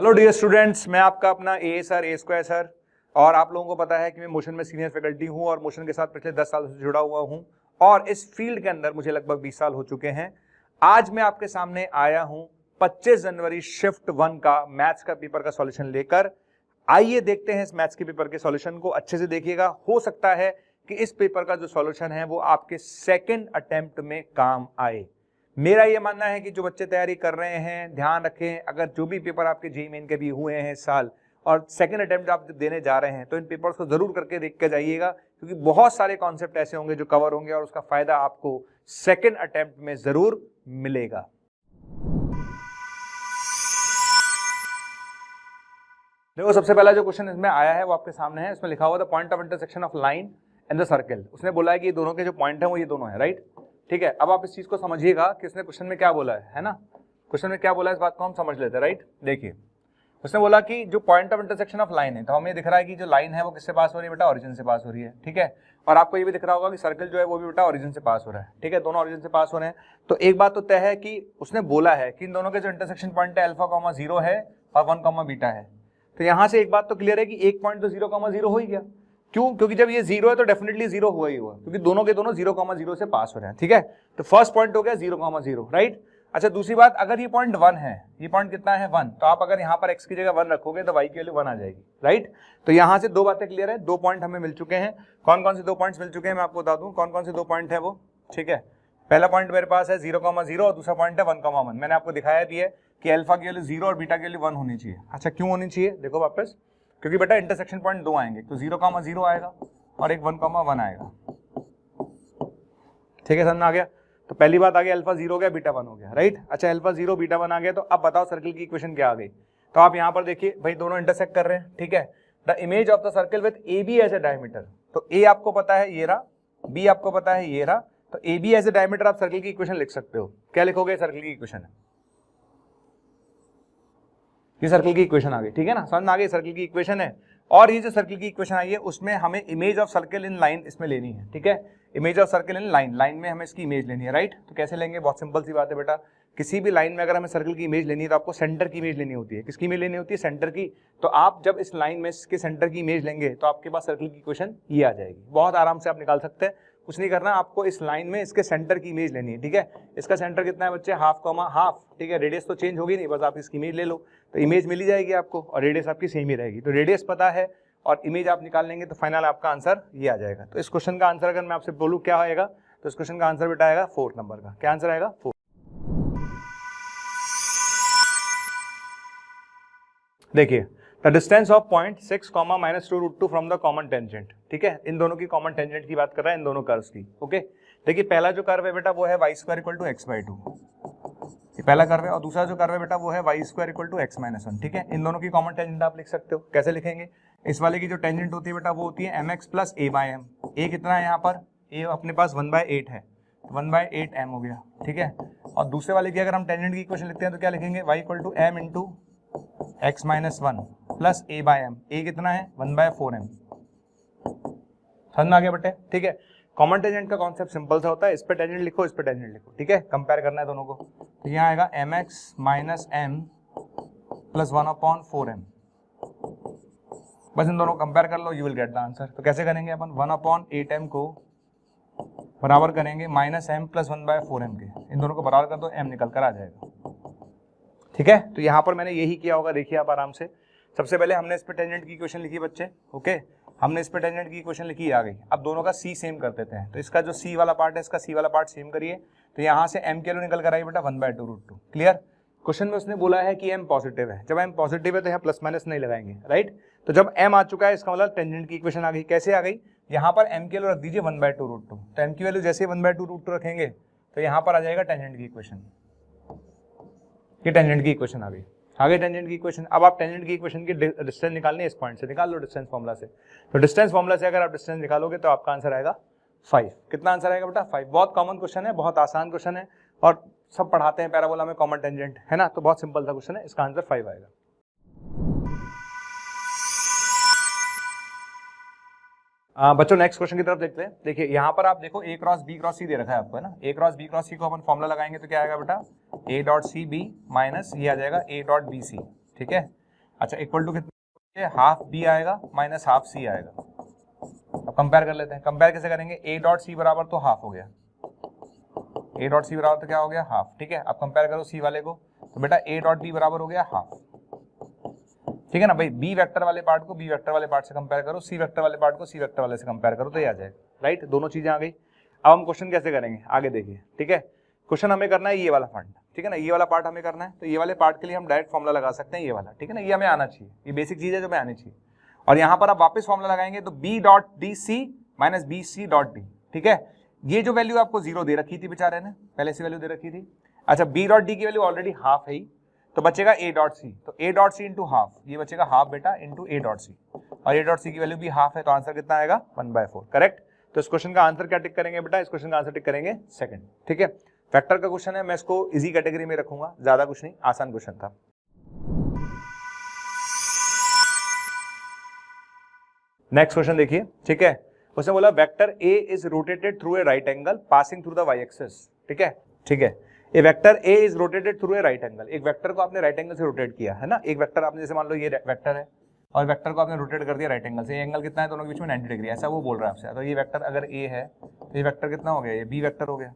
Hello dear students, मैं आपका अपना ए सर ए स्क्वायर सर। और आप लोगों को पता है कि मैं मोशन में सीनियर फैकल्टी हूं और मोशन के साथ पिछले 10 साल से जुड़ा हुआ हूं और इस फील्ड के अंदर मुझे लगभग 20 साल हो चुके हैं। आज मैं आपके सामने आया हूं 25 जनवरी शिफ्ट 1 का मैथ्स का पेपर का सॉल्यूशन लेकर। आइए देखते हैं इस मैथ्स के पेपर के सॉल्यूशन को, अच्छे से देखिएगा। हो सकता है कि इस पेपर का जो सॉल्यूशन है वो आपके सेकेंड अटेम्प्ट में काम आए। मेरा ये मानना है कि जो बच्चे तैयारी कर रहे हैं ध्यान रखें, अगर जो भी पेपर आपके जेईई मेन के भी हुए हैं इस साल और सेकंड अटेम्प्ट आप देने जा रहे हैं तो इन पेपर्स को जरूर करके देख के जाइएगा, क्योंकि बहुत सारे कॉन्सेप्ट ऐसे होंगे जो कवर होंगे और उसका फायदा आपको सेकंड अटेम्प्ट में जरूर मिलेगा। देखो, सबसे पहला जो क्वेश्चन इसमें आया है वो आपके सामने है। इसमें लिखा हुआ the point of intersection of line and the circle. उसने बोला है कि ये दोनों के जो पॉइंट है वो ये दोनों है, राइट। ठीक है, अब आप इस चीज को समझिएगा कि उसने क्वेश्चन में क्या बोला है ना। क्वेश्चन में क्या बोला है इस बात को हम समझ लेते हैं, राइट। देखिए, उसने बोला कि जो point of intersection of line है, तो हमें दिख रहा है कि जो लाइन है वो किससे पास हो रही है बेटा, ओरिजिन से पास हो रही है। ठीक है, और आपको ये भी दिख रहा होगा कि सर्कल जो है वो भी बेटा ओरिजिन से पास हो रहा है। ठीक है, दोनों ओरिजिन से पास हो रहे हैं। तो एक बात तो तय है कि उसने बोला है कि इन दोनों के जो इंटरसेक्शन पॉइंट है अल्फा 0 है और 1 बीटा है। तो यहां से एक बात तो क्लियर है कि एक पॉइंट तो 0 हो ही गया। क्यों? क्योंकि जब ये 0 है तो डेफिनेटली 0 हुआ ही हुआ, क्योंकि दोनों के दोनों 0 से पास हो रहे हैं। ठीक है, तो फर्स्ट पॉइंट हो गया 0, राइट। अच्छा, दूसरी बात, अगर ये पॉइंट 1 है, ये पॉइंट कितना है 1, तो आप अगर यहाँ पर x की जगह 1 रखोगे तो y की वैल्यू 1 आ जाएगी, राइट। तो यहाँ से दो बातें क्लियर है, दो पॉइंट हमें मिल चुके हैं। कौन कौन से दो पॉइंट्स मिल चुके हैं मैं आपको बता दूं कौन कौन से दो पॉइंट है वो। ठीक है, पहला पॉइंट मेरे पास है 0, और दूसरा पॉइंट है 1, मैंने आपको दिखाया भी है कि अल्फा की वैल्यू 0 और बीटा की वैल्यू 1 होनी चाहिए। अच्छा, क्यों होनी चाहिए? देखो वापस, क्योंकि बेटा इंटरसेक्शन पॉइंट दो आएंगे, तो 0, आएगा और एक 1, आएगा। ठीक है, समझ में आ गया। तो पहली बात आ गई, अल्फा 0 हो गया, बीटा 1 हो गया, राइट। अच्छा, अल्फा 0 बीटा 1 आ गया, तो अब बताओ सर्कल की इक्वेशन क्या आ गई। तो आप यहाँ पर देखिए भाई, दोनों इंटरसेक्ट कर रहे हैं। ठीक है, the image of the circle with A B as a diameter. तो ए आपको पता है ये रहा, बी आपको पता है ये रहा, तो A B as a diameter आप सर्कल की इक्वेशन लिख सकते हो। क्या लिखोगे? सर्कल की इक्वेशन है, ये सर्कल की इक्वेशन आ गई। ठीक है ना, समझ में आ गई, सर्कल की इक्वेशन है। और ये जो सर्कल की इक्वेशन आई है उसमें हमें image of circle in line इसमें लेनी है। ठीक है, image of circle in line, line में हमें इसकी इमेज लेनी है, राइट। तो कैसे लेंगे? बहुत सिंपल सी बात है बेटा, किसी भी लाइन में अगर हमें सर्कल की इमेज लेनी है तो आपको सेंटर की इमेज लेनी होती है। किसकी इमेज लेनी होती है? सेंटर की। तो आप जब इस लाइन में इसके सेंटर की इमेज लेंगे तो आपके पास सर्कल की इक्वेशन ये आ जाएगी। बहुत आराम से आप निकाल सकते हैं, कुछ नहीं करना, आपको इस लाइन में इसके सेंटर की इमेज लेनी है। ठीक है, इसका सेंटर कितना है बच्चे? हाफ। ठीक है, रेडियस तो चेंज होगी नहीं, बस आप इसकी इमेज ले लो तो इमेज मिल जाएगी आपको, और रेडियस आपकी सेम ही रहेगी। तो रेडियस पता है और इमेज आप निकाल लेंगे तो फाइनल आपका आंसर ये आ जाएगा। तो इस क्वेश्चन का आंसर अगर मैं आपसे बोलूं क्या आएगा, तो इस क्वेश्चन का आंसर बेटा आएगा 4 नंबर का। क्या आंसर आएगा? 4। देखिए, the distance of point 6, -2√2 from the common tangent. ठीक है, इन दोनों की कॉमन टेंजेंट की बात कर रहा है, इन दोनों कर्व्स की। ओके, देखिए पहला जो कर्व है बेटा वो है y² = x/2, ये पहला कर्व है। और दूसरा जो कर्व है बेटा वो है y² = x-1। ठीक है, इन दोनों की कॉमन टेंजेंट आप लिख सकते हो। कैसे लिखेंगे? इस वाले की जो टेंजेंट होती है बेटा वो होती है mx + a/m। a कितना है यहाँ पर? a अपने पास 1/8 है, 1/8m हो गया। ठीक है, और दूसरे वाले की अगर हम टेंजेंट की इक्वेशन लिखते हैं तो क्या लिखेंगे? y = m × x-1 + a/m। a कितना है? 1/4m। समझ में आ गया बेटे? ठीक है, कॉमन टेंजेंट का कॉन्सेप्ट सिंपल सा होता है, इस पे टेंजेंट लिखो, इस पे टेंजेंट लिखो। ठीक है, कंपेयर करना है दोनों को। तो यहाँ आएगा mx - m + 1/4m। बस इन दोनों को कंपेयर कर लो, you will get the answer. तो कैसे करेंगे अपन? 1/8m को बराबर करेंगे -m + 1/4m के, इन दोनों को बराबर कर दो, m निकल कर आ जाएगा। ठीक है, तो यहाँ पर मैंने यही किया होगा, देखिए आप आराम से। सबसे पहले हमने इस पे टेंजेंट की इक्वेशन लिखी बच्चे। ओके, हमने इस पे टेंजेंट की इक्वेशन लिखी, आ गई। अब दोनों का c सेम कर देते हैं, तो इसका जो c वाला पार्ट है इसका c वाला पार्ट सेम करिए। तो यहाँ से m की वैल्यू निकल कर आई बेटा 1/2√2। क्लियर? क्वेश्चन में उसने बोला है कि m पॉजिटिव है, जब m पॉजिटिव है तो यहाँ प्लस माइनस नहीं लगाएंगे, राइट। तो जब m आ चुका है इसका मतलब टेंजेंट की इक्वेशन आ गई। कैसे आ गई? यहाँ पर m की वैल्यू रख दीजिए 1/2√2। तो m की वैल्यू जैसे 1/2√2 रखेंगे तो यहाँ पर आ जाएगा टेंजेंट की इक्वेशन। ये टेंजेंट की इक्वेशन आ गई, आगे टेंजेंट की इक्वेशन। अब आप टेंजेंट की इक्वेशन की डिस्टेंस निकालनी है, इस पॉइंट से निकाल लो डिस्टेंस फॉर्मूला से। तो डिस्टेंस फॉर्मूला से अगर आप डिस्टेंस निकालोगे तो आपका आंसर आएगा 5। कितना आंसर आएगा बेटा? 5। बहुत कॉमन क्वेश्चन है, बहुत आसान क्वेश्चन है, और सब पढ़ाते हैं पैराबोला में कॉमन टेंजेंट, है ना। तो बहुत सिंपल सा क्वेश्चन है, इसका आंसर 5 आएगा। बच्चों नेक्स्ट क्वेश्चन की तरफ देखते हैं। देखिए यहाँ पर आप देखो a cross b cross c दे रखा है आपको, है ना। a cross b cross c को अपन फॉर्मूला लगाएंगे तो क्या आएगा बेटा? a dot C B minus ये आ जाएगा a डॉट बी सी। ठीक है, अच्छा इक्वल टू कितना, हाफ बी आएगा माइनस हाफ सी आएगा। अब कंपेयर कर लेते हैं, कंपेयर कैसे करेंगे, ए डॉट सी बराबर तो हाफ हो गया, ए डॉट सी बराबर तो क्या हो गया हाफ, ठीक है। अब कंपेयर करो सी वाले को, तो बेटा ए डॉट बी बराबर हो गया हाफ, ठीक है ना भाई। बी वेक्टर वाले पार्ट को बी वेक्टर वाले पार्ट से कंपेयर करो, सी वेक्टर वाले पार्ट को सी वेक्टर वाले से कंपेयर करो, तो ये आ जाएगा, राइट। दोनों चीजें आ गई। अब हम क्वेश्चन कैसे करेंगे आगे देखिए, ठीक है। क्वेश्चन हमें करना है ये वाला पार्ट, ठीक है ना, ये वाला पार्ट हमें करना है। तो ये वाले पार्ट के लिए हम डायरेक्ट फॉर्मुला लगा सकते हैं, ये वाला, ठीक है ना, ये हमें आना चाहिए, ये बेसिक चीज है जो हमें आनी चाहिए। और यहाँ पर आप वापस फॉर्मुला लगाएंगे तो B dot D C minus B C dot D, ठीक है। ये जो वैल्यू आपको 0 दे रखी थी बेचारे ने, पहले से वैल्यू दे रखी थी। अच्छा बी डॉट डी की वैल्यू ऑलरेडी हाफ है ही, तो बचेगा ए डॉट सी, तो A dot C into half, ये बचेगा हाफ बेटा इंटू ए डॉट सी, और ए डॉट सी की वैल्यू भी हाफ है, तो आंसर कितना आएगा 1/4, करेक्ट। तो इस क्वेश्चन का आंसर क्या टिक करेंगे बेटा, इस क्वेश्चन का आंसर टिक करेंगे सेकंड, ठीक है। वेक्टर का क्वेश्चन है, मैं इसको इजी कैटेगरी में रखूंगा, ज्यादा कुछ नहीं, आसान क्वेश्चन था। नेक्स्ट क्वेश्चन देखिए, ठीक है। उसने बोला vector A is rotated through a right angle passing through the Y axis, ठीक है, ठीक है। A vector A is rotated through a right angle, एक वेक्टर को आपने राइट एंगल से रोटेट किया है ना, एक वेक्टर आपने जैसे मान लो ये वेक्टर है और वेक्टर को आपने रोटेट कर दिया राइट एंगल से, ये एंगल कितना है दोनों के बीच में 90 डिग्री, ऐसा वो बोल रहा है आपसे। तो ये वेक्टर अगर ए है तो ये वेक्टर कितना हो गया, ये बी वेक्टर हो गया,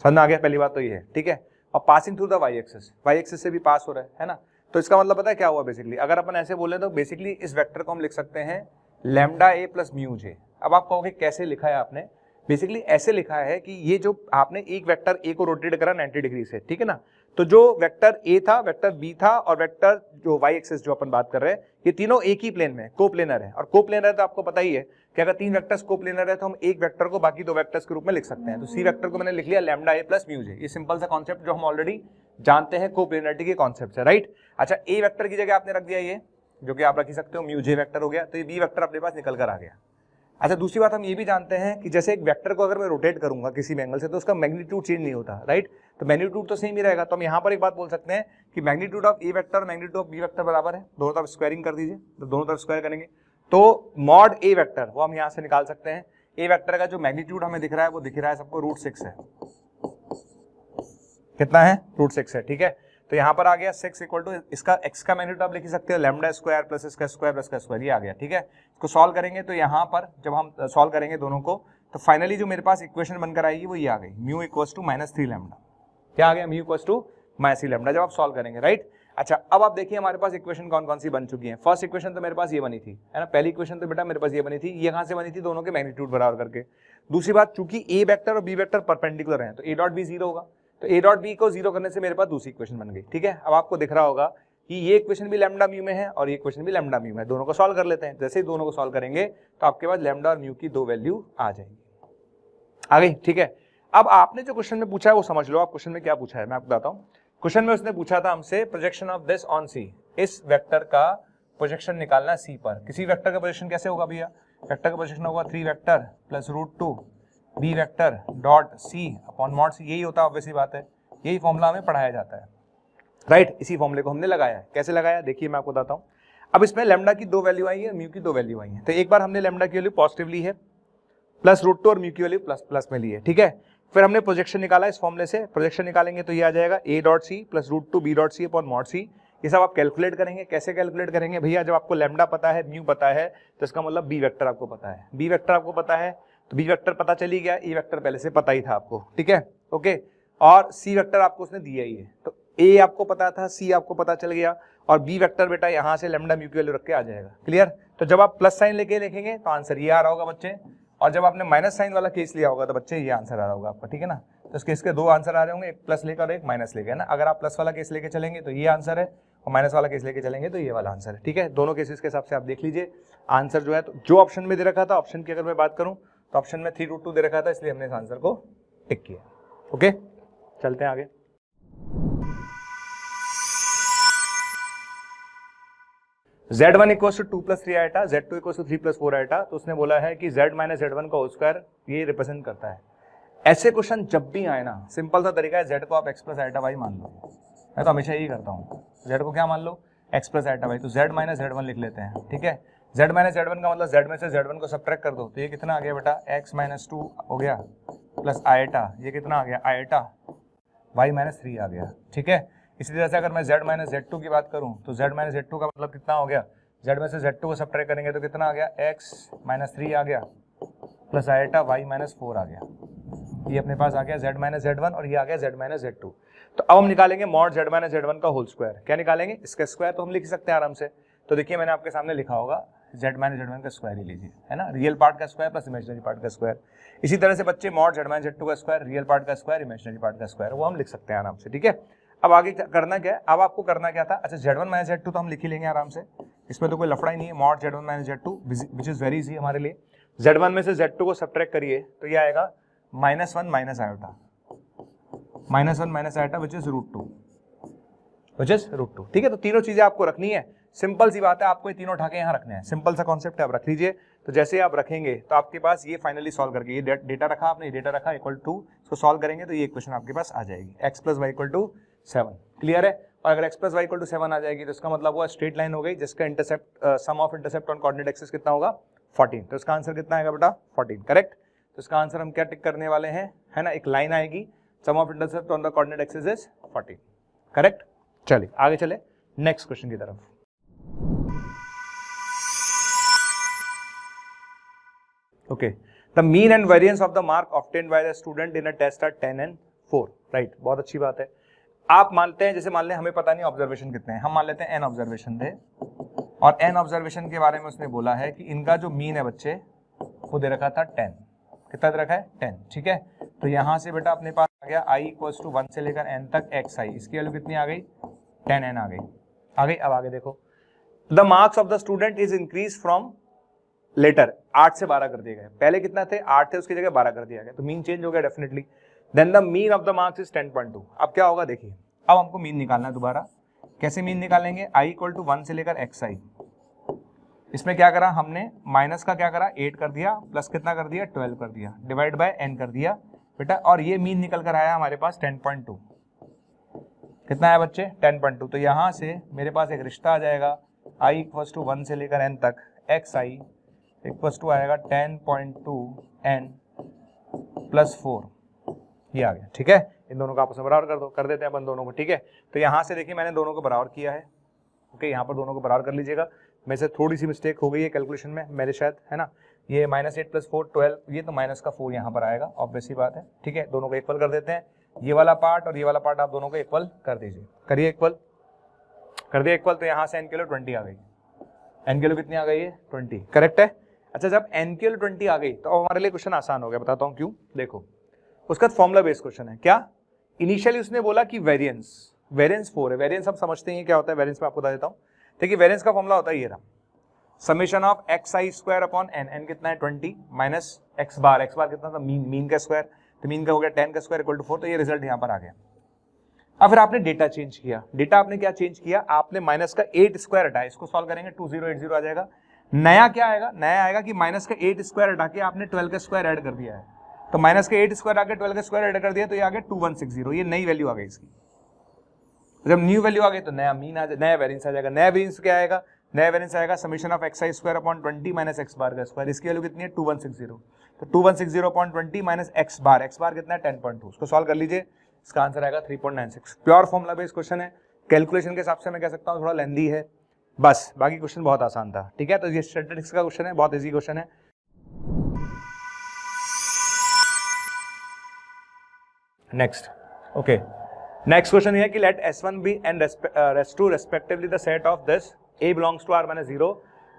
समझ में आ गया, पहली बात तो ये है, ठीक है। और passing through the Y axis से भी पास हो रहा है ना। तो इसका मतलब पता है क्या हुआ बेसिकली, अगर अपन ऐसे बोले तो बेसिकली इस वेक्टर को हम लिख सकते हैं लैम्डा ए प्लस म्यू जे। अब आप कहोगे कैसे लिखा है आपने, बेसिकली ऐसे लिखा है कि ये जो आपने एक वेक्टर ए को रोटेट करा 90 डिग्री से, ठीक है ना, तो जो वेक्टर ए था, वेक्टर बी था और वेक्टर जो वाई एक्सिस जो अपन बात कर रहे हैं, ये तीनों एक ही प्लेन में कोप्लेनर है। और कोप्लेनर है तो आपको पता ही है कि अगर 3 वेक्टर्स कोप्लेनर है तो हम एक वेक्टर को बाकी 2 वेक्टर्स के रूप में लिख सकते हैं। तो सी वेक्टर को मैंने लिख लिया लैम्डा ए प्लस म्यू जे, ये सिंपल सा कॉन्सेप्ट जो हम ऑलरेडी जानते हैं, कोप्लेनरिटी के कॉन्सेप्ट है, राइट। अच्छा ए वेक्टर की जगह आपने रख दिया ये, जो कि आप रख ही सकते हो म्यू जे वेक्टर हो गया, तो ये बी वेक्टर अपने पास निकल कर आ गया। अच्छा दूसरी बात हम ये भी जानते हैं कि जैसे एक वेक्टर को अगर मैं रोटेट करूंगा किसी एंगल से तो उसका मैग्नीट्यूड चेंज नहीं होता, राइट। तो मैग्नीट्यूड तो सेम ही रहेगा। तो हम यहाँ पर एक बात बोल सकते हैं कि मैग्नीट्यूड ऑफ ए वेक्टर और मैग्नीट्यूड ऑफ बी वेक्टर बराबर है, दोनों तरफ स्क्वायरिंग कर दीजिए, तो दोनों तरफ स्क्वायर करेंगे तो मॉड ए वेक्टर वो हम यहाँ से निकाल सकते हैं। ए वेक्टर का जो मैग्नीट्यूड हमें दिख रहा है वो दिख रहा है सबको √6 है, कितना है √6 है, ठीक है। तो यहाँ पर आ गया 6 इक्वल टू इसका x का मैग्नीट्यूड आप लिख सकते हो लैम्डा स्क्वायर प्लस इसका स्क्वायर प्लस का स्क्वायर, ये आ गया, ठीक है। इसको सॉल्व करेंगे तो यहाँ पर जब हम सॉल्व करेंगे दोनों को तो फाइनली जो मेरे पास इक्वेशन बनकर आएगी वो ये आ गई, म्यू इक्वल्स टू -3 लैम्डा, क्या आ गया, म्यू इक्वल्स टू -3 लैम्डा, जब आप सॉल्व करेंगे, राइट। अच्छा अब आप देखिए हमारे पास इक्वेशन कौन कौन सी बन चुकी है। फर्स्ट इक्वेशन तो मेरे पास ये बनी थी, है ना, पहली इक्वेशन तो बेटा मेरे पास ये बनी थी, ये कहाँ से बनी थी, दोनों के मैग्नीट्यूड बराबर करके। दूसरी बात, चूंकि ए वेक्टर और बी वेक्टर परपेंडिकुलर हैं तो ए डॉट बी 0 होगा, तो ए डॉट बी को 0 करने से मेरे पास दूसरी इक्वेशन बन गई, ठीक है। अब आपको दिख रहा होगा कि ये इक्वेशन भी लैम्डा म्यू में है और ये इक्वेशन भी लैम्डा म्यू में है, दोनों को सॉल्व कर लेते हैं। जैसे ही दोनों को सॉल्व करेंगे तो आपके पास लैम्डा और म्यू की 2 वैल्यू आ जाएंगी, आ गई, ठीक है। अब आपने जो क्वेश्चन में पूछा है वो समझ लो, आप क्वेश्चन में क्या पूछा है मैं आपको बताता हूँ। क्वेश्चन में उसने पूछा था हमसे प्रोजेक्शन ऑफ दिस ऑन सी, इस वेक्टर का प्रोजेक्शन निकालना सी पर। किसी वेक्टर का प्रोजेक्शन कैसे होगा भैया, वेक्टर का प्रोजेक्शन होगा 3 vector plus √2 B vector dot C upon mod C, यही होता है, ऑब्वियसली बात है, यही फॉर्मूला हमें पढ़ाया जाता है, राइट। इसी फॉर्मूले को हमने लगाया है, कैसे लगाया देखिए मैं आपको बताता हूँ। अब इसमें लैम्डा की 2 वैल्यू आई है, म्यू की 2 वैल्यू आई है, तो एक बार हमने लैम्डा की वैल्यू पॉजिटिव ली है प्लस √2 और म्यू की वैल्यू प्लस में ली है, ठीक है। फिर हमने प्रोजेक्शन निकाला इस फॉर्मूले से, प्रोजेक्शन निकालेंगे तो ये आ जाएगा a dot C plus √2 b dot C upon mod C. ये सब आप कैलकुलेट करेंगे, कैसे कैलकुलेट करेंगे भैया, जब आपको लैम्डा पता है, म्यू पता है, तो इसका मतलब बी वेक्टर आपको पता है, बी वेक्टर आपको पता है तो बी वेक्टर पता चली गया, ए वेक्टर पहले से पता ही था आपको, ठीक है, ओके। और सी वेक्टर आपको उसने दिया ही है, तो ए आपको पता था, सी आपको पता चल गया, और बी वेक्टर बेटा यहाँ से लैम्डा म्यू की वैल्यू रख के आ जाएगा, क्लियर। तो जब आप प्लस साइन लेके लिखेंगे तो आंसर ये आ रहा होगा बच्चे, और जब आपने माइनस साइन वाला केस लिया होगा तो बच्चे ये आंसर आ रहा होगा आपका, ठीक है ना। तो इस केस के 2 आंसर आ रहे होंगे, एक प्लस लेकर और एक माइनस लेकर, ना। अगर आप प्लस वाला केस लेके चलेंगे तो ये आंसर है, और माइनस वाला केस लेके चलेंगे तो ये वाला आंसर है, ठीक है। दोनों केसेस के हिसाब से आप देख लीजिए आंसर जो है, तो जो ऑप्शन में दे रखा था, ऑप्शन की अगर मैं बात करूं तो ऑप्शन में 3√2 दे रखा था, इसलिए हमने इस आंसर को टिक किया, ओके। चलते हैं आगे। Z1 equals to 2 + 3 iota, Z2 equals to 3 + 4 iota. तो उसने बोला है कि Z - Z1 का होल स्क्वायर ये रिप्रेजेंट करता है। ऐसे क्वेश्चन जब भी आए ना, सिंपल सा तरीका है, Z को आप x + आइटा y मान लो, मैं तो हमेशा यही करता हूँ, Z को क्या मान लो, x + आइटा y, तो Z - Z1 लिख लेते हैं, ठीक है। Z - Z1 का मतलब Z में से Z1 को सब्ट्रैक्ट कर दो, तो ये कितना आ गया बेटा, x - 2 हो गया प्लस आइटा, ये कितना आ गया आइटा, y - 3 आ गया, ठीक है। इसी तरह से अगर मैं z माइनस Z2 की बात करूं तो z माइनस Z2 का मतलब कितना हो गया, z में से Z2 को सब्ट्रैक्ट करेंगे तो कितना आ गया, x माइनस 3 आ गया प्लस आएटा y माइनस 4 आ गया, ये अपने पास आ गया z माइनस Z1 और ये आ गया z माइनस Z2। तो अब हम निकालेंगे मॉड z माइनस Z1 का होल स्क्वायर। क्या निकालेंगे, इसका स्क्वायर तो हम लिख सकते हैं आराम से। तो देखिए मैंने आपके सामने लिखा होगा z माइनस Z1 का स्क्वायर ही लीजिए, है ना, रियल पार्ट का स्क्वायर प्लस इमेजिनरी पार्ट का स्क्वायर। इसी तरह से बच्चे मॉड z माइनस Z2 का स्क्वायर, रियल पार्ट का स्क्वायर, इमेजिनरी पार्ट का स्क्वायर, वो हम लिख सकते हैं आराम से। ठीक है, अब आगे करना क्या है, अब आपको करना क्या था, अच्छा z1 माइनस Z2 तो हम लिख ही लेंगे आराम से, इसमें तो कोई लफड़ा ही नहीं है। Mod z1 minus Z2 which is very easy हमारे लिए। z1 में से Z2 को सब्ट्रैक्ट करिए तो ये आएगा -1 minus iota, -1 minus iota which is √2, ठीक है। तो तीनों चीजें आपको रखनी है, सिंपल सी बात है, आपको ये तीनों उठा के यहाँ रखने हैं, सिंपल सा कॉन्सेप्ट है, आप रख लीजिए। तो जैसे आप रखेंगे तो आपके पास ये फाइनली सॉल्व करके, ये डेटा रखा आपने, डेटा रखा इक्वल टू, इसको सॉल्व करेंगे तो ये इक्वेशन आपके पास आ जाएगी, x plus Y equal to 7। Clear है, और अगर x plus Y equal to 7 आ जाएगी तो इसका मतलब वो स्ट्रेट लाइन हो गई जिसका intercept sum of intercept on coordinate axis कितना होगा 14। तो इसका आंसर कितना आएगा बेटा 14, करेक्ट। तो इसका आंसर हम क्या टिक करने वाले हैं, है ना, एक लाइन आएगी, sum of intercept on the coordinate axis is 14, correct. चलिए आगे चले नेक्स्ट क्वेश्चन की तरफ। Okay, the mean and variance of the mark obtained by the student in a test are 10 and 4, right? बहुत अच्छी बात है। आप मानते हैं, जैसे मान लें हमें पता नहीं ऑब्जर्वेशन कितने हैं, हम मान लेते हैं n ऑब्जर्वेशन थे, और n ऑब्जर्वेशन के बारे में उसने बोला है कि इनका जो मीन है बच्चे वो दे रखा था 10, कितना दे रखा है 10, ठीक है। तो यहाँ से बेटा अपने पास आ गया i इक्वल्स टू 1 से लेकर n तक xi, इसकी वैल्यू कितनी आ गई 10n आ गई। अब आगे देखो, the marks of the student is increase from letter 8 से 12 कर दिए गए, पहले कितना थे 8 थे, उसकी जगह 12 कर दिया गया, तो मीन चेंज हो गया definitely. Then the mean of the marks is 10.2। अब क्या होगा देखिए, अब हमको मीन निकालना है दोबारा। कैसे मीन निकालेंगे, i इक्वल टू 1 से लेकर xi, इसमें क्या करा हमने, माइनस का क्या करा 8 कर दिया, प्लस कितना कर दिया 12 कर दिया, डिवाइड बाय n कर दिया बेटा, और ये मीन निकल कर आया हमारे पास 10.2। कितना है बच्चे 10.2। तो यहाँ से मेरे पास एक रिश्ता आ जाएगा, i इक्वल टू 1 से लेकर n तक xi इक्वल्स टू आएगा 10.2 n प्लस 4, ये आ गया, ठीक है। इन दोनों का आपस में बराबर कर देते हैं अपन दोनों को, ठीक है। तो यहाँ से देखिए मैंने दोनों को बराबर किया है, ओके, यहाँ पर दोनों को बराबर कर लीजिएगा। मेरे से थोड़ी सी मिस्टेक हो गई है कैलकुलेशन में मेरे शायद, है ना, ये -8 प्लस 4 12, ये तो माइनस का 4 यहाँ पर आएगा, ऑब्वियस सी बात है, ठीक है। दोनों को इक्वल कर देते हैं, ये वाला पार्ट और ये वाला पार्ट आप दोनों को इक्वल कर दीजिए, करिए इक्वल, कर दिया इक्वल। तो यहाँ से n की वैल्यू 20 आ गई, n की वैल्यू कितनी आ गई है 20, करेक्ट है। अच्छा, जब n की वैल्यू 20 आ गई तो अब हमारे लिए क्वेश्चन आसान हो गया, बताता हूँ क्यों। देखो उसका फॉर्मूला बेस्ड क्वेश्चन है, क्या इनिशियली उसने बोला कि वेरिएंस 4 है, वेरिएंस हम समझते हैं क्या होता है, वेरिएंस में आपको बता देता हूँ। देखिए वेरिएंस का फॉर्मूला होता है ये रहा, summation of xi square upon n कितना है 20 माइनस x बार कितना था मीन का स्क्वायर, तो मीन का हो गया 10 का स्क्वायर इक्वल टू 4, तो ये रिजल्ट यहाँ पर आ गया। अब फिर आपने डेटा चेंज किया, डेटा आपने क्या चेंज किया, आपने माइनस का 8 स्क्वायर हटाया, इसको सॉल्व करेंगे 2080 आ जाएगा। नया क्या आएगा, नया आएगा कि माइनस का 8 स्क्वायर हटा के आपने 12 का स्क्वायर ऐड कर दिया है, तो माइनस का 8 स्क्वायर आके 12 का स्क्वायर ऐड कर दिया, तो ये आ गया 2160, ये नई वैल्यू आ गई इसकी। जब न्यू वैल्यू आ गई तो नया मीन आ जाएगा, नया वेरिएंस आ जाएगा। नया वेरिएंस क्या आएगा, नया वेरिएंस आएगा summation of xi square upon 20 minus x बार का स्क्वायर, इसकी वैल्यू कितनी है 2160, तो 2160 अपॉन 20 माइनस x बार कितना है 10.2, उसको सॉल्व कर लीजिए, इसका आंसर आएगा 3.96। प्योर फॉर्मूला बेस्ड क्वेश्चन है, कैलकुलेशन के हिसाब से मैं कह सकता हूँ थोड़ा लेंदी है, बस बाकी क्वेश्चन बहुत आसान था, ठीक है। तो ये स्टैटिस्टिक्स का क्वेश्चन है, बहुत इजी क्वेश्चन है। नेक्स्ट, ओके, नेक्स्ट क्वेश्चन है कि let S1 be and S2 respectively the set of this A belongs to R-0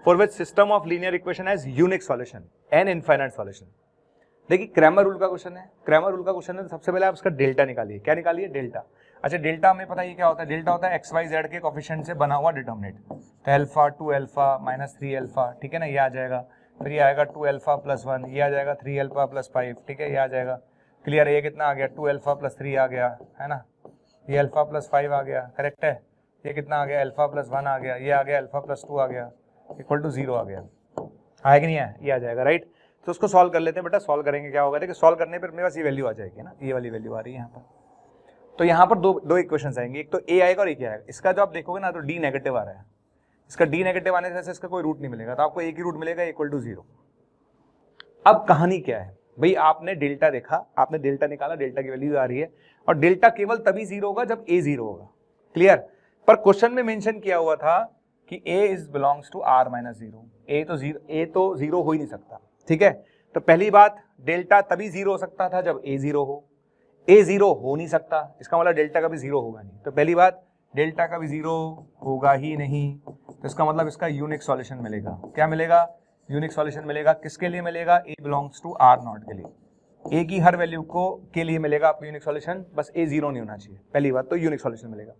for which system of linear equation has unique solution and infinite solution। देखिए Cramer rule का question है, Cramer rule का question है, तो सबसे पहले आप उसका डेल्टा निकालिए। क्या निकालिए, डेल्टा। अच्छा, डेल्टा हमें पता है क्या होता है, डेल्टा होता है XYZ के कोफिशिएंट से बना हुआ डिटर्मिनेंट, तो अल्फा 2 अल्फा माइनस 3 अल्फा, ठीक है ना, ये आ जाएगा। फिर ये आएगा 2 अल्फा प्लस 1, ये आ जाएगा 3 अल्फा प्लस 5, ठीक है, ये आ जाएगा। क्लियर है, ये कितना आ गया 2 अल्फा प्लस 3 आ गया, है ना, ये अल्फा प्लस 5 आ गया, करेक्ट है। ये कितना आ गया अल्फा प्लस 1 आ गया, ये आ गया अल्फा प्लस 2 आ गया, इक्वल टू 0 आ गया, आया कि नहीं आया, ये आ जाएगा, राइट। तो उसको सॉल्व कर लेते हैं बेटा, सॉल्व करेंगे क्या होगा, देखिए सॉल्व करने पर मेरे पास ये वैल्यू आ जाएगी ना, ये वाली वैल्यू आ रही है यहाँ पर। तो यहाँ पर दो इक्वेशंस आएंगे, एक तो ए आएगा और एक आएगा। इसका जो आप देखोगे ना तो डी नेगेटिव आ रहा है, इसका डी नेगेटिव आने से इसका कोई रूट नहीं मिलेगा, तो आपको एक ही रूट मिलेगा इक्वल टू 0। अब कहानी क्या है भाई, आपने डेल्टा देखा, आपने डेल्टा निकाला, डेल्टा की वैल्यू आ रही है, और डेल्टा केवल तभी 0 होगा जब ए 0 होगा। क्लियर? पर क्वेश्चन में मेंशन किया हुआ था कि a is belongs to r minus zero, a तो जीरो हो ही नहीं सकता, ठीक है? तो पहली बात, डेल्टा तभी जीरो हो सकता था जब a जीरो हो, a जीरो हो नहीं सकता, इसका मतलब डेल्टा का भी जीरो होगा नहीं। तो पहली बात, डेल्टा का भी जीरो होगा ही नहीं, तो इसका मतलब इसका यूनिक सॉल्यूशन मिलेगा। क्या मिलेगा? यूनिक सॉल्यूशन मिलेगा। किसके लिए मिलेगा? a belongs to r not के लिए, a की हर वैल्यू को के लिए मिलेगा आपको यूनिक सॉल्यूशन, बस a जीरो नहीं होना चाहिए। पहली बात तो यूनिक सॉल्यूशन मिलेगा।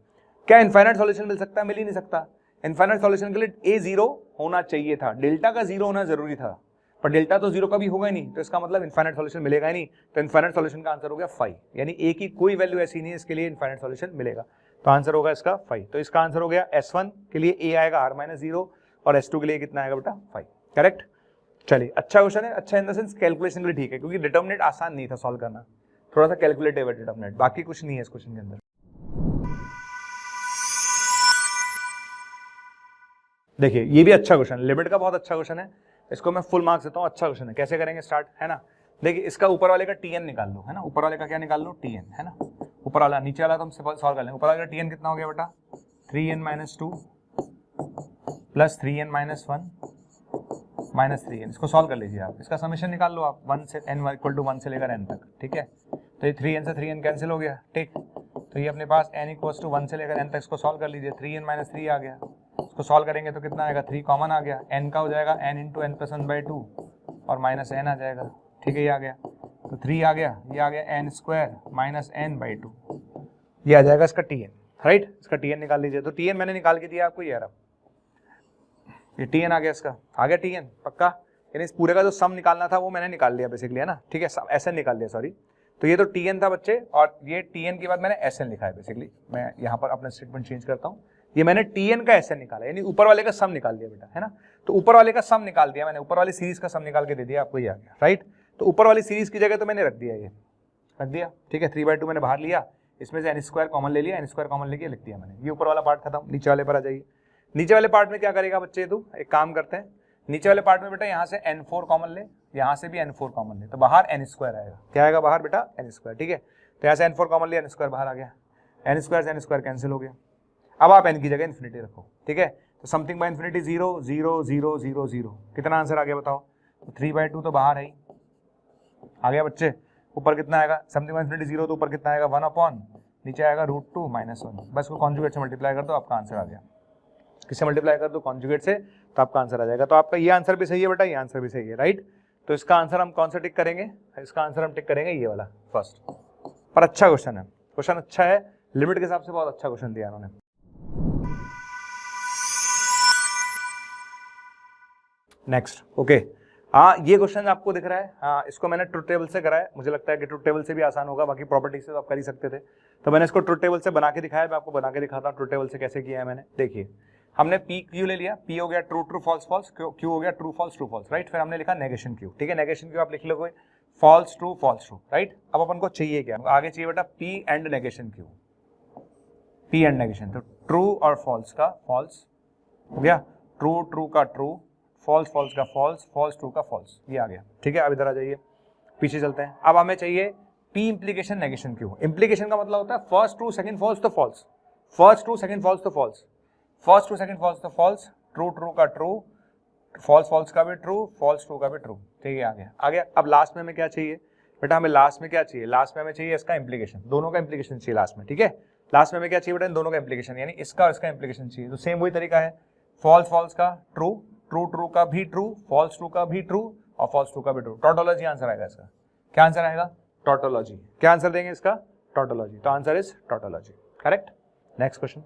क्या इनफाइनाइट सॉल्यूशन मिल सकता है? मिल ही नहीं सकता। इनफाइनाइट सॉल्यूशन के लिए a जीरो होना चाहिए था, डेल्टा का जीरो होना जरूरी था, पर डेल्टा तो जीरो कभी होगा ही नहीं, तो इसका मतलब इनफाइनाइट सॉल्यूशन मिलेगा ही नहीं। तो इनफाइनाइट सॉल्यूशन का आंसर हो गया 5, यानी a की कोई वैल्यू ऐसी नहीं है इसके लिए इनफाइनाइट सॉल्यूशन मिलेगा। तो आंसर होगा इसका 5। तो इसका आंसर हो गया S1 के लिए a आएगा r माइनस जीरो, और S2 के लिए कितना आएगा बेटा? 5। करेक्ट? चलिए, अच्छा क्वेश्चन है, अच्छा इन द सेंस कैलकुलेशन के लिए ठीक है, क्योंकि डिटर्मिनेंट आसान नहीं था सॉल्व करना, थोड़ा सा कैलकुलेटिव है डिटर्मिनेंट, बाकी कुछ नहीं है इस क्वेश्चन के अंदर। देखिए ये भी अच्छा क्वेश्चन, लिमिट का बहुत अच्छा क्वेश्चन है, इसको मैं फुल मार्क्स देता हूँ। अच्छा क्वेश्चन है। कैसे करेंगे स्टार्ट, है ना? देखिए इसका ऊपर वाले का tn निकाल लो, है ना? ऊपर वाले का क्या निकाल लो? tn, है ना? ऊपर वाला, नीचे वाला तो हम सॉल्व कर लेंगे। ऊपर वाले का tn कितना हो गया बेटा? 3n minus 2 plus 3n minus 1 minus 3n। इसको सॉल्व कर लीजिए आप, इसका समेशन निकाल लो आप 1 से n इक्वल टू 1 से लेकर n तक, ठीक है? तो ये 3n से 3n कैंसिल हो गया, ठीक? तो ये अपने पास n इक्वल टू 1 से लेकर n तक, इसको सॉल्व कर लीजिए। 3n माइनस 3 आ गया, इसको सॉल्व करेंगे तो कितना आएगा? 3 कॉमन आ गया, n का हो जाएगा n into n plus 1 by 2 और माइनस n आ जाएगा, ठीक है? ये आ गया, तो 3 आ गया, ये आ गया n square minus n by 2, ये आ जाएगा इसका tn, राइट? इसका tn निकाल लीजिए। तो tn मैंने निकाल के दिया आपको, ये रहा, ये tn आ गया, इसका आ गया tn पक्का, यानी इस पूरे का जो सम निकालना था वो मैंने निकाल लिया बेसिकली, है ना? ठीक है, SN निकाल लिया, सॉरी। तो ये तो tn था बच्चे, और ये tn के बाद मैंने SN लिखा है बेसिकली। मैं यहाँ पर अपना स्टेटमेंट चेंज करता हूँ, ये मैंने tn का SN निकाला, यानी ऊपर वाले का सम निकाल दिया बेटा, है ना? तो ऊपर वाले का सम निकाल दिया मैंने, ऊपर वाली सीरीज का सम निकाल के दे दिया आपको, ये आ गया, राइट? तो ऊपर वाली सीरीज की जगह तो मैंने रख दिया, ये रख दिया, ठीक है? 3/2 मैंने बाहर लिया, इसमें से n स्क्वायर कॉमन ले लिया, n स्क्वायर कॉमन लेके लिख दिया मैंने। ये ऊपर वाला पार्ट खत्म। नीचे वाले पर आ जाइए। नीचे वाले पार्ट में क्या करेगा बच्चे? तू एक काम करते हैं, नीचे वाले पार्ट में बेटा यहाँ से n4 कॉमन ले, यहाँ से भी n4 कॉमन ले, तो बाहर n स्क्वायर आएगा। क्या आएगा बाहर बेटा? n स्क्वायर, ठीक है? तो यहाँ से n4 कॉमन लिया, n स्क्वायर बाहर आ गया, n स्क्वायर कैंसिल हो गया। अब आप n की जगह इन्फिनिटी रखो, ठीक है? तो समथिंग बाय इन्फिनिटी 0 0 0 0 0, कितना आंसर आ गया बताओ? तो 3/2 तो बाहर है ही, आ गया बच्चे। ऊपर कितना आएगा? समथिंग बाय इन्फिनिटी 0, तो ऊपर कितना आएगा? 1 अपॉन, नीचे आएगा √2 माइनस 1। बस को कॉन्जुगेट से मल्टीप्लाई कर दो, आपका आंसर आ गया। किससे मल्टीप्लाई कर दो? कॉन्जुगेट से, तो आपका आंसर आ जाएगा। तो आपका ये आंसर भी सही है बेटा, ये आंसर भी सही है, राइट? तो इसका आंसर हम कौन सा टिक करेंगे? इसका आंसर हम टिक करेंगे ये वाला फर्स्ट। पर अच्छा क्वेश्चन है, क्वेश्चन अच्छा है, लिमिट के हिसाब से बहुत अच्छा क्वेश्चन दिया उन्होंने। नेक्स्ट, ओके, हाँ ये क्वेश्चन आपको दिख रहा है, हाँ इसको मैंने ट्रुथ टेबल से करा है, मुझे लगता है कि ट्रुथ टेबल से भी आसान होगा, बाकी प्रॉपर्टी से तो आप कर ही सकते थे, तो मैंने इसको ट्रुथ टेबल से बना के दिखाया। मैं आपको बना के दिखाता हूँ ट्रुथ टेबल से कैसे किया है मैंने। देखिए, हमने पी क्यू ले लिया, पी हो गया true true false false, Q हो गया ट्रू फॉल्स, राइट? फिर हमने लिखा नेगेशन क्यू, ठीक है? नेगेशन क्यू आप लिख लोगे फॉल्स ट्रू, राइट? अब अपन को चाहिए क्या? आगे चाहिए बेटा P and negation Q, P and negation. तो ट्रू और फॉल्स का फॉल्स हो गया, ट्रू ट्रू का ट्रू, फॉल्स फॉल्स का फॉल्स, फॉल्स ट्रू का फॉल्स, ये आ गया, ठीक है? अब इधर आ जाइए, पीछे चलते हैं। अब हमें चाहिए P implication negation Q. Implication का मतलब होता है फर्स्ट ट्रू सेकंड फॉल्स तो false, first true second false तो false, first true second false तो फॉल्स, ट्रू ट्रू का ट्रू, फॉल्स फॉल्स का भी ट्रू, फॉल्स ट्रू का भी ट्रू, ठीक है? आ गया, आ गया। अब लास्ट में हमें क्या चाहिए बेटा? हमें लास्ट में क्या चाहिए? लास्ट में हमें चाहिए इसका इंप्लीकेशन, दोनों का इंप्लीकेशन चाहिए लास्ट में, ठीक है? लास्ट में हमें क्या चाहिए बेटा? इन दोनों का इंप्लीकेशन, यानी इसका और इसका इंप्लीकेशन चाहिए। तो सेम वही तरीका है, फॉल्स फॉल्स का ट्रू, ट्रू ट्रू का भी ट्रू, फॉल्स ट्रू का भी ट्रू और फॉल्स ट्रू का भी ट्रू। टोटोलॉजी आंसर आएगा इसका। क्या आंसर आएगा? टोटोलॉजी। क्या आंसर देंगे इसका? टोटोलॉजी। तो answer is tautology, correct? Next question.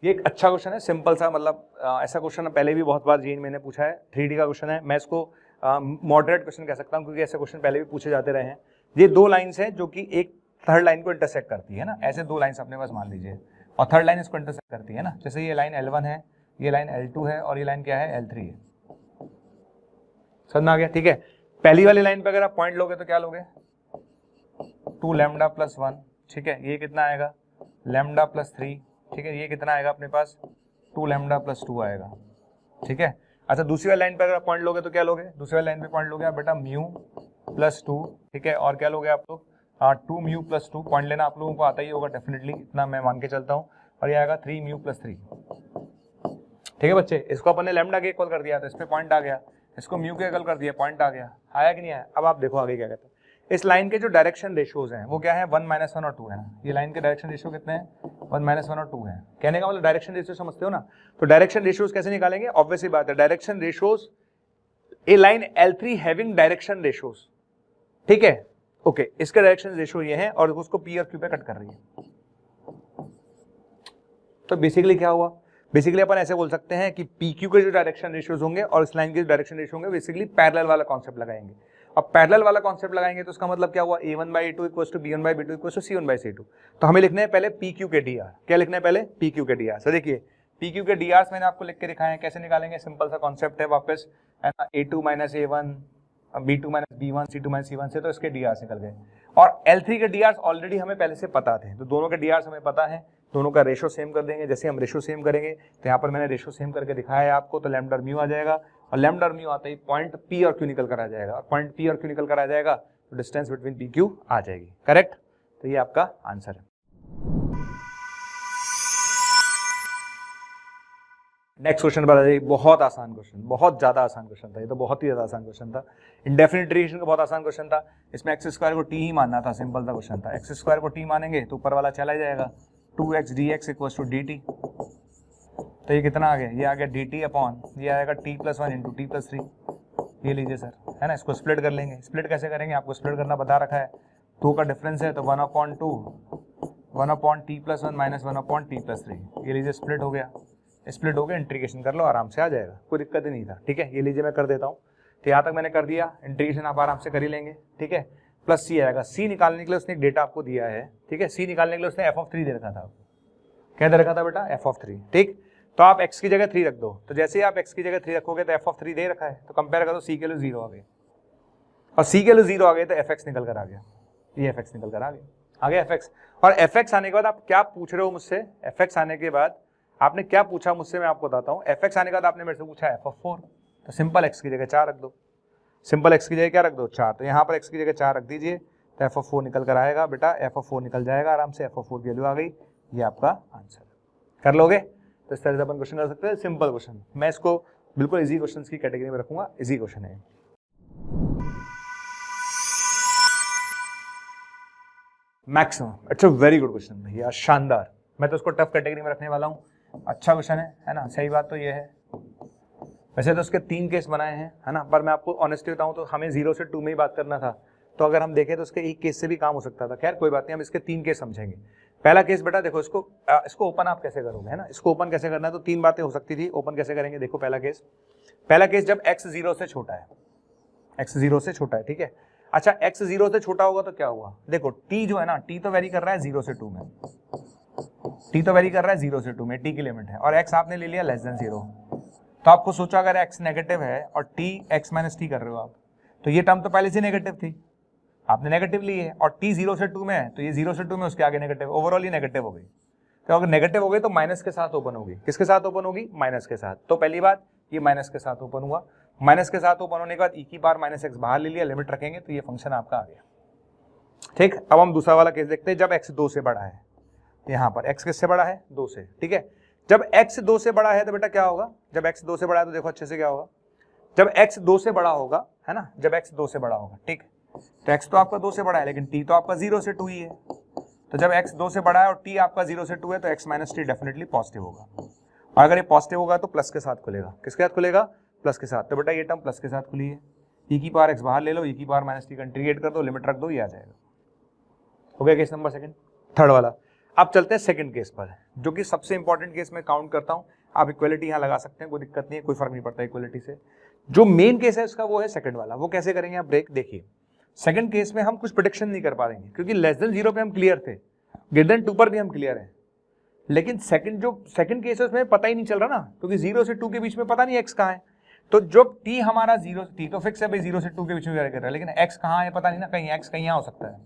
ये एक अच्छा क्वेश्चन है, सिंपल सा, मतलब ऐसा क्वेश्चन पहले भी बहुत बार जीएन मैंने पूछा है, 3D का क्वेश्चन है। मैं इसको मॉडरेट क्वेश्चन कह सकता हूँ, क्योंकि ऐसे क्वेश्चन पहले भी पूछे जाते रहे हैं। ये दो लाइन्स हैं जो कि एक थर्ड लाइन को इंटरसेक्ट करती है ना, ऐसे दो लाइन्स अपने पास मान लीजिए, और थर्ड लाइन इसको इंटरसेक्ट करती है ना। जैसे ये लाइन L1 है, ये लाइन L2 है, और ये लाइन क्या है? L3 है। समझ में आ गया? ठीक है। पहली वाली लाइन पे अगर आप पॉइंट लोगे तो क्या लोगे? 2 लैम्डा प्लस 1, ठीक है? ये कितना आएगा? लैम्डा प्लस 3, ठीक है? ये कितना आएगा अपने पास? 2 लैम्डा प्लस 2 आएगा, ठीक है? अच्छा, दूसरी वाली लाइन पे अगर आप पॉइंट लोगे तो क्या लोगे? दूसरी वाली लाइन पे पॉइंट लोगे आप बेटा म्यू प्लस 2, ठीक है? और क्या लोगे आप लोग? 2 म्यू प्लस 2, पॉइंट लेना आप लोगों को आता ही होगा डेफिनेटली, इतना मैं मान के चलता हूँ, और ये आएगा 3 म्यू प्लस 3। ठीक है बच्चे, इसको अपन ने लैम्डा के इक्वल कर दिया तो इस पे पॉइंट आ गया, इसको म्यू के इक्वल कर दिया, पॉइंट आ गया, आया कि नहीं आया। अब आप देखो आगे क्या कहते हैं, इस लाइन के जो डायरेक्शन रेशियोज हैं वो क्या है, 1 - 1 और 2 है ना। ये लाइन के डायरेक्शन रेशियो कितने हैं, 1 - 1 और 2 है। कहने का मतलब डायरेक्शन रेशियो समझते हो ना, तो डायरेक्शन रेशियोज कैसे निकालेंगे, ऑब्वियसली बात है, direction ratios a line L3 having direction ratios, ठीक है, ओके, इसका डायरेक्शन रेशियो ये है और उसको P और Q पे कट कर रही है। तो बेसिकली क्या हुआ, बेसिकली अपन ऐसे बोल सकते हैं कि PQ के जो डायरेक्शन रेशियोज होंगे और इस लाइन के जो डायरेक्शन रेशियो होंगे, बेसिकली पैरेलल वाला कॉन्सेप्ट लगाएंगे। अब पैरेलल वाला कॉन्सेप्ट लगाएंगे तो उसका मतलब क्या हुआ, A1/A2 = B1/B2 = C1/C2। तो हमें लिखने हैं पहले PQ के DR, क्या लिखना है पहले, PQ के DR। तो देखिए PQ के DRs मैंने आपको लिख के दिखाए हैं, कैसे निकालेंगे, सिंपल सा कॉन्सेप्ट है, वापस है ना, A2 - A1, B2 - B1, C2 - C1 से तो इसके DRs निकल गए। और L3 के DRs ऑलरेडी हमें पहले से पता थे, तो दोनों के DRs हमें पता है, दोनों का रेशो सेम कर देंगे। जैसे हम रेशो सेम करेंगे तो यहाँ पर मैंने रेशो सेम करके दिखाया है आपको, तो लैम्डा और म्यू आ जाएगा, और लैम्डा और म्यू आता ही पॉइंट P और Q निकल कर आ जाएगा, और पॉइंट P और Q निकल कर आ जाएगा तो डिस्टेंस बिटवीन PQ आ जाएगी, करेक्ट। तो ये आपका आंसर है। नेक्स्ट क्वेश्चन बता दीजिए, बहुत आसान क्वेश्चन, बहुत ज्यादा आसान क्वेश्चन था ये तो, बहुत ही ज्यादा आसान क्वेश्चन था। इंडेफिनिट डेरिवेशन का बहुत आसान क्वेश्चन था, इसमें एक्स स्क्वायर को टी ही मानना था, सिंपल सा क्वेश्चन था। एक्स स्क्वायर को टी मानेंगे तो ऊपर वाला चला जाएगा, 2x dx = dt। तो ये कितना आ गया, ये आ गया dt अपॉन, ये आएगा t + 1 × t + 3। ये लीजिए सर, है ना, इसको स्प्लिट कर लेंगे। स्प्लिट कैसे करेंगे, आपको स्प्लिट करना बता रखा है, 2 का डिफरेंस है तो 1/2, 1/t + 1 - 1/t + 3। ये लीजिए स्प्लिट हो गया, स्प्लिट हो गया, इंटीग्रेशन कर लो, आराम से आ जाएगा, कोई दिक्कत ही नहीं था। ठीक है, ये लीजिए मैं कर देता हूँ, तो यहाँ तक मैंने कर दिया, इंटीग्रेशन आप आराम से कर ही लेंगे। ठीक है, प्लस सी आएगा, सी निकालने के लिए उसने एक डेटा आपको दिया है। ठीक है, सी निकालने के लिए उसने f(3) दे रखा था, क्या दे रखा था बेटा, f(3). ठीक, तो आप x की जगह 3 रख दो, तो जैसे ही आप x की जगह 3 रखोगे तो f(3) दे रखा है, तो कंपेयर करो, c के लिए 0 आ गए, और c के लिए 0 आ गए तो fx निकल कर आ गया, ये fx निकल कर आ गया fx। और fx आने के बाद आप क्या पूछ रहे हो मुझसे, fx आने के बाद आपने क्या पूछा मुझसे, मैं आपको बताता हूँ। fx आने के बाद आपने मेरे से पूछा f(4), तो सिंपल x की जगह 4 रख दो, सिंपल x की जगह क्या रख दो, 4। तो यहाँ पर x की जगह 4 रख दीजिए, तो f(4) निकल कर आएगा बेटा, f(4) निकल जाएगा आराम से, f(4) की वैल्यू आ गई, ये आपका आंसर कर लोगे। तो इस तरह से अपन क्वेश्चन कर सकते हैं, सिंपल क्वेश्चन। मैं इसको बिल्कुल इजी क्वेश्चंस की कैटेगरी में रखूंगा, इजी क्वेश्चन है। मैक्सिमम, अच्छा वेरी गुड क्वेश्चन भैया, शानदार। मैं तो इसको टफ कैटेगरी में रखने वाला हूँ, अच्छा क्वेश्चन है ना, सही बात तो ये है। वैसे तो उसके 3 केस बनाए हैं, है ना, पर मैं आपको ऑनेस्टली बताऊं तो हमें 0 से 2 में ही बात करना था, तो अगर हम देखें तो उसके एक केस से भी काम हो सकता था। खैर कोई बात नहीं, हम इसके 3 केस समझेंगे। पहला केस बेटा देखो, इसको ओपन आप कैसे करोगे, है ना, इसको ओपन कैसे करना है, तो 3 बातें हो सकती थी। ओपन कैसे करेंगे, देखो पहला केस जब x 0 से छोटा है, x 0 से छोटा है, ठीक है। अच्छा x 0 से छोटा होगा तो क्या हुआ, देखो t जो है ना, t तो वेरी कर रहा है 0 से 2 में, t तो वेरी कर रहा है 0 से 2 में, t की लिमिट है, और x आपने ले लिया <0। तो आपको सोचा अगर x नेगेटिव है और t x - t कर रहे हो आप, तो ये टर्म तो पहले से नेगेटिव थी, आपने नेगेटिव ली है, और t 0 से 2 में है तो ये 0 से 2 में उसके आगे नेगेटिव, ओवरऑल ही नेगेटिव हो गई। तो अगर नेगेटिव हो गई तो माइनस के साथ ओपन होगी, किसके साथ ओपन होगी, माइनस के साथ। तो पहली बात ये माइनस के साथ ओपन हुआ, माइनस के साथ ओपन होने के बाद e - x बाहर ले लिया, लिमिट रखेंगे तो ये फंक्शन आपका आ गया। ठीक, अब हम दूसरा वाला केस देखते हैं, जब x 2 से बड़ा है, यहाँ पर x किससे बड़ा है, 2 से। ठीक है, जब x 2 से बड़ा है तो बेटा क्या होगा, जब x 2 से बड़ा है तो देखो अच्छे से क्या होगा, जब x 2 से बड़ा होगा, है ना, जब x 2 से बड़ा होगा, ठीक, तो x तो आपका 2 से बड़ा है, लेकिन t तो आपका 0 से 2 ही है। तो जब x 2 से बड़ा है और t आपका 0 से 2 है तो x - t डेफिनेटली पॉजिटिव होगा, और अगर ये पॉजिटिव होगा तो प्लस के साथ खुलेगा, किसके साथ खुलेगा, प्लस के साथ। तो बेटा ये टर्म प्लस के साथ खुली है, e⁻x बाहर ले लो, e⁻ - t इंटीग्रेट कर दो, लिमिट रख दो, ये आ जाएगा। हो गया केस नंबर सेकंड। थर्ड वाला, अब चलते हैं सेकंड केस पर, जो कि सबसे इंपॉर्टेंट केस में काउंट करता हूं। आप इक्वलिटी यहाँ लगा सकते हैं, कोई दिक्कत नहीं है, कोई फर्क नहीं पड़ता इक्वलिटी से। जो मेन केस है उसका वो है सेकंड वाला, वो कैसे करेंगे आप ब्रेक देखिए। सेकंड केस में हम कुछ प्रेडिक्शन नहीं कर पाएंगे, क्योंकि <0 पे हम क्लियर थे, <2 पर भी हम क्लियर है, लेकिन सेकंड केस है उसमें पता ही नहीं चल रहा ना, क्योंकि 0 से 2 के बीच में पता नहीं x कहाँ है। तो जब t हमारा 0, t तो फिक्स है भाई 0 से 2 के बीच में कर रहा है, लेकिन x कहाँ है पता नहीं ना, कहीं x कहीं यहाँ हो सकता है।